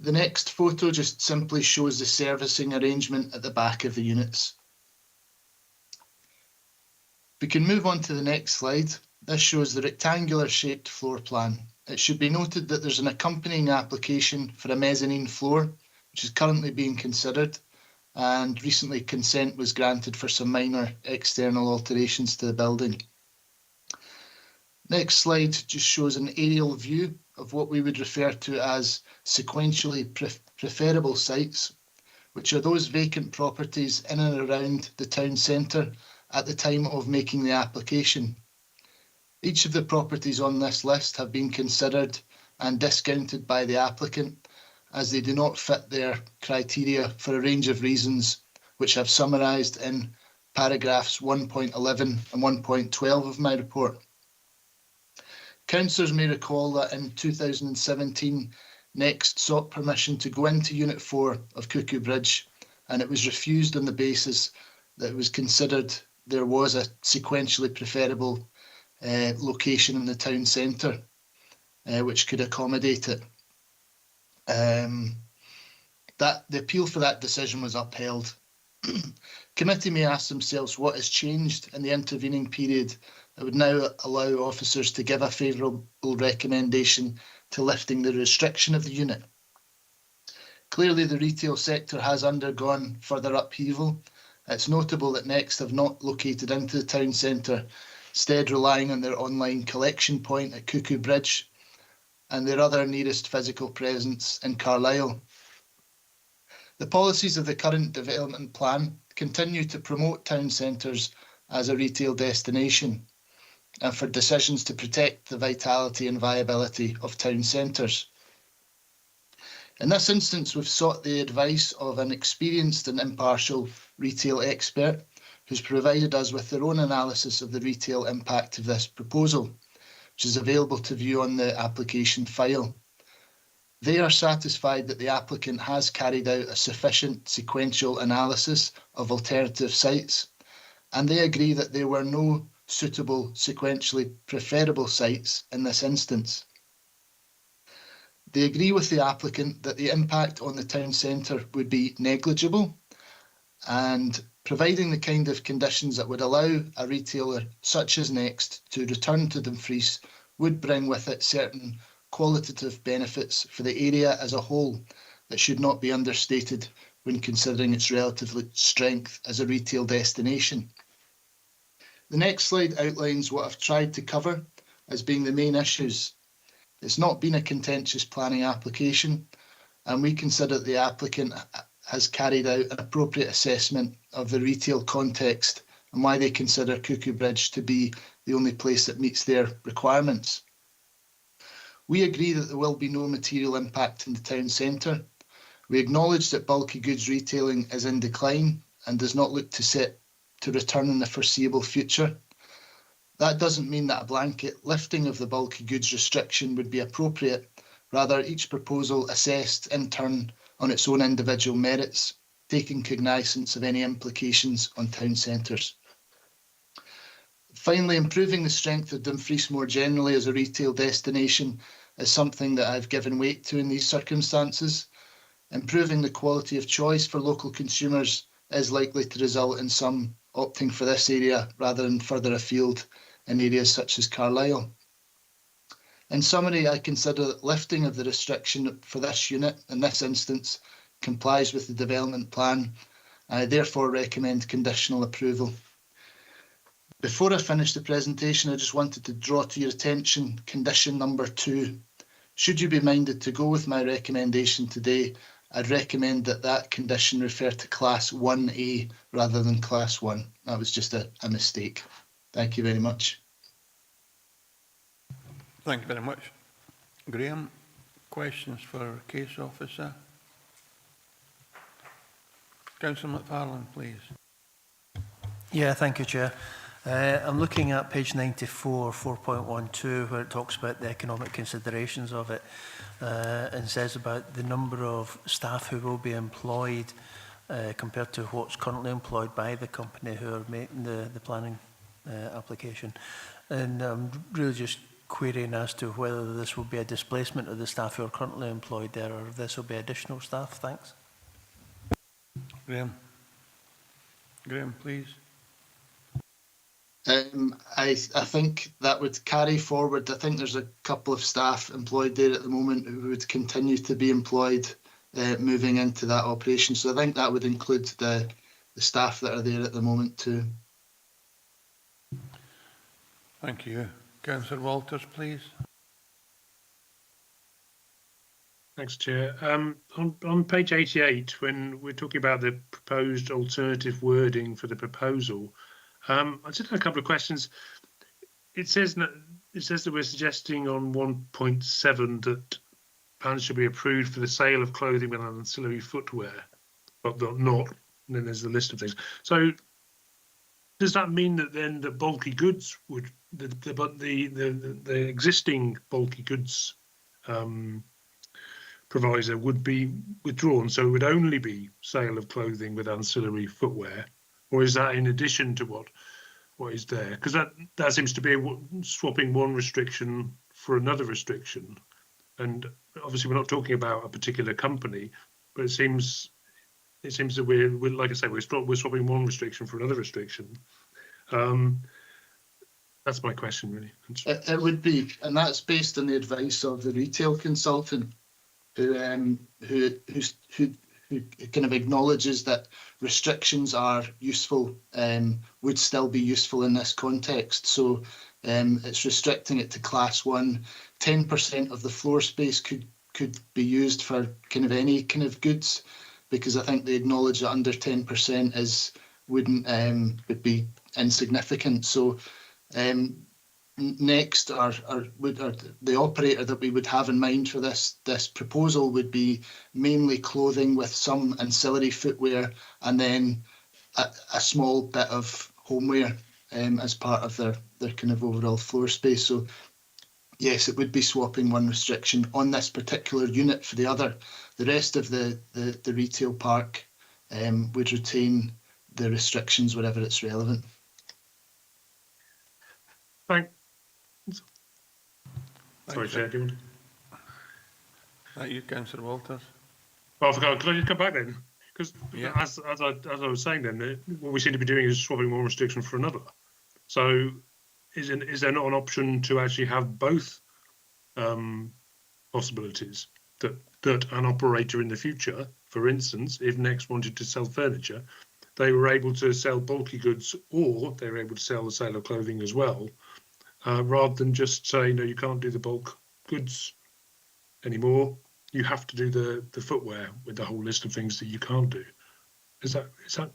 The next photo just simply shows the servicing arrangement at the back of the units. We can move on to the next slide. This shows the rectangular shaped floor plan. It should be noted that there's an accompanying application for a mezzanine floor, which is currently being considered, and recently consent was granted for some minor external alterations to the building. Next slide just shows an aerial view of what we would refer to as sequentially preferable sites, which are those vacant properties in and around the town centre at the time of making the application. Each of the properties on this list have been considered and discounted by the applicant as they do not fit their criteria for a range of reasons, which I've summarised in paragraphs 1.11 and 1.12 of my report. Councillors may recall that in 2017, Next sought permission to go into Unit 4 of Cuckoo Bridge, and it was refused on the basis that it was considered there was a sequentially preferable location in the town centre, which could accommodate it. The appeal for that decision was upheld. Committee may ask themselves what has changed in the intervening period that would now allow officers to give a favourable recommendation to lifting the restriction of the unit. Clearly, the retail sector has undergone further upheaval. It's notable that Next have not located into the town centre, instead relying on their online collection point at Cuckoo Bridge and their other nearest physical presence in Carlisle. The policies of the current development plan continue to promote town centres as a retail destination and for decisions to protect the vitality and viability of town centres. In this instance, we've sought the advice of an experienced and impartial retail expert who's provided us with their own analysis of the retail impact of this proposal, which is available to view on the application file. They are satisfied that the applicant has carried out a sufficient sequential analysis of alternative sites, and they agree that there were no suitable sequentially preferable sites in this instance. They agree with the applicant that the impact on the town centre would be negligible, and providing the kind of conditions that would allow a retailer such as Next to return to Dumfries would bring with it certain qualitative benefits for the area as a whole that should not be understated when considering its relative strength as a retail destination. The next slide outlines what I've tried to cover as being the main issues. It's not been a contentious planning application, and we consider that the applicant has carried out an appropriate assessment of the retail context and why they consider Cuckoo Bridge to be the only place that meets their requirements. We agree that there will be no material impact in the town centre. We acknowledge that bulky goods retailing is in decline and does not look to return in the foreseeable future. That doesn't mean that a blanket lifting of the bulky goods restriction would be appropriate. Rather, each proposal assessed in turn on its own individual merits, taking cognizance of any implications on town centres. Finally, improving the strength of Dumfries more generally as a retail destination is something that I've given weight to in these circumstances. Improving the quality of choice for local consumers is likely to result in some opting for this area rather than further afield in areas such as Carlisle. In summary, I consider that lifting of the restriction for this unit in this instance complies with the development plan. I therefore recommend conditional approval. Before I finish the presentation, I just wanted to draw to your attention condition number 2. Should you be minded to go with my recommendation today, I'd recommend that that condition refer to Class 1A rather than Class 1. That was just a mistake. Thank you very much. Thank you very much. Graham, questions for Case Officer? Councillor McFarlane, please. Yeah, thank you, Chair. I'm looking at page 94, 4.12, where it talks about the economic considerations of it and says about the number of staff who will be employed compared to what's currently employed by the company who are making the planning application. And I'm really just querying as to whether this will be a displacement of the staff who are currently employed there or if this will be additional staff. Thanks. Graham. Graham, please. I think that would carry forward. I think there's a couple of staff employed there at the moment who would continue to be employed moving into that operation. So I think that would include the staff that are there at the moment too. Thank you. Councillor Walters, please. Thanks, Chair. On page 88, when we're talking about the proposed alternative wording for the proposal, I just had a couple of questions. It says that we're suggesting on 1.7 that plans should be approved for the sale of clothing with ancillary footwear, but not. And then there's the list of things. So does that mean that then the bulky goods would the existing bulky goods proviso would be withdrawn? So it would only be sale of clothing with ancillary footwear. Or is that in addition to what is there? Because that seems to be swapping one restriction for another restriction. And obviously we're not talking about a particular company, but it seems that we're like I say, we're swapping one restriction for another restriction. That's my question, really. It would be, and that's based on the advice of the retail consultant who kind of acknowledges that restrictions are useful, would still be useful in this context. So it's restricting it to Class 1. 10% of the floor space could be used for kind of any kind of goods, because I think they acknowledge that under 10% is would be insignificant. So next, the operator that we would have in mind for this proposal would be mainly clothing with some ancillary footwear, and then a small bit of homeware as part of their kind of overall floor space. So yes, it would be swapping one restriction on this particular unit for the other. The rest of the retail park would retain the restrictions wherever it's relevant. Thanks. Sorry, Chair, do you want to? Thank you, Councillor Walters. Well, I forgot. Could I just come back then? Because Yeah. as I was saying then, what we seem to be doing is swapping one restriction for another. So is there not an option to actually have both possibilities, that an operator in the future, for instance, if Next wanted to sell furniture, they were able to sell bulky goods, or they were able to sell the sale of clothing as well, rather than just say, no, you can't do the bulk goods anymore. You have to do the footwear with the whole list of things that you can't do. Is that not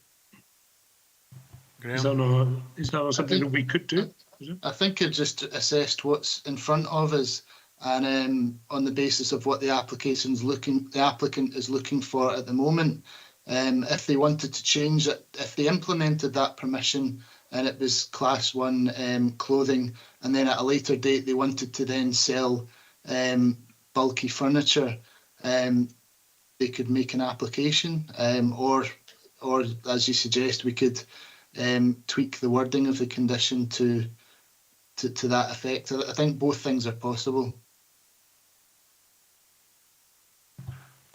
something that we could do? I think it just assessed what's in front of us, and on the basis of what the applicant is looking for at the moment. If they wanted to change it, if they implemented that permission and it was Class 1 clothing, and then at a later date they wanted to then sell bulky furniture, they could make an application, or as you suggest, we could tweak the wording of the condition to that effect. I think both things are possible.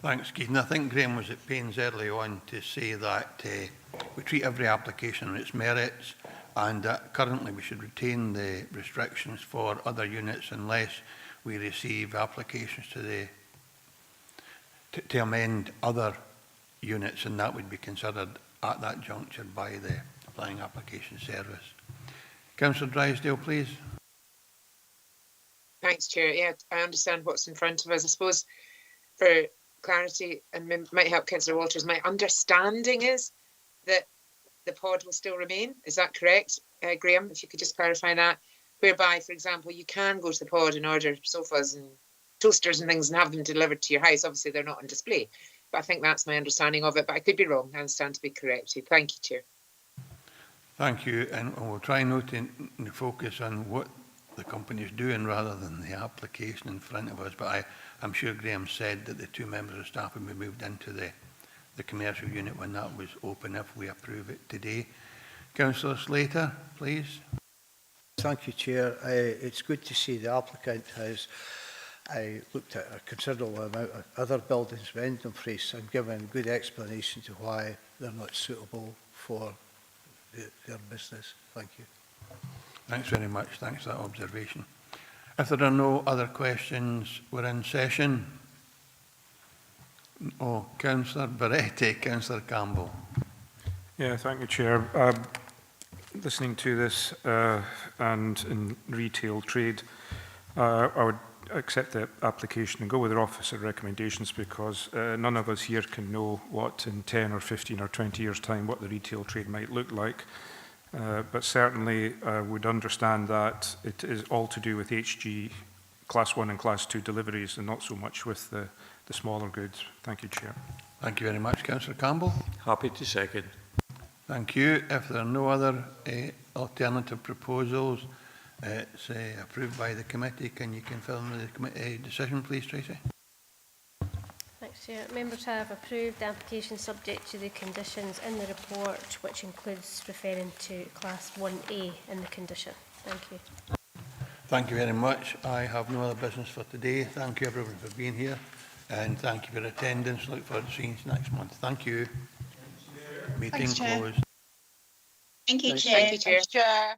Thanks, Keith. And I think Graham was at pains early on to say that we treat every application on its merits, and that currently we should retain the restrictions for other units unless we receive applications to amend other units, and that would be considered at that juncture by the Planning Application Service. Councillor Drysdale, please. Thanks, Chair. Yeah, I understand what's in front of us. I suppose for clarity, and might help Councillor Walters, my understanding is that the pod will still remain. Is that correct, Graham? If you could just clarify that. Whereby, for example, you can go to the pod and order sofas and toasters and things and have them delivered to your house. Obviously, they're not on display, but I think that's my understanding of it. But I could be wrong. I understand to be corrected. Thank you, Chair. Thank you, and we'll try not to focus on what the company is doing rather than the application in front of us. But I'm sure Graham said that the 2 members of staff will be moved into the commercial unit when that was open, if we approve it today. Councillor Slater, please. Thank you, Chair. It's good to see the applicant has looked at a considerable amount of other buildings around Dumfries and given good explanation to why they're not suitable for their business. Thank you. Thanks very much. Thanks for that observation. If there are no other questions, we're in session. Oh, Councillor Barretti, Councillor Campbell. Yeah, thank you, Chair. Listening to this and in retail trade, I would accept the application and go with their officer recommendations, because none of us here can know what in 10 or 15 or 20 years' time what the retail trade might look like. But certainly I would understand that it is all to do with HG Class 1 and Class 2 deliveries and not so much with the smaller goods. Thank you, Chair. Thank you very much, Councillor Campbell. Happy to second. Thank you. If there are no other alternative proposals, it's approved by the committee. Can you confirm the committee decision, please, Tracy? Thanks, Chair. Members have approved the application subject to the conditions in the report, which includes referring to Class 1A in the condition. Thank you. Thank you very much. I have no other business for today. Thank you, everyone, for being here, and thank you for attendance. Look forward to seeing you next month. Thank you. Meeting closed. Thank you, Thank Chair. you, Chair. Chair.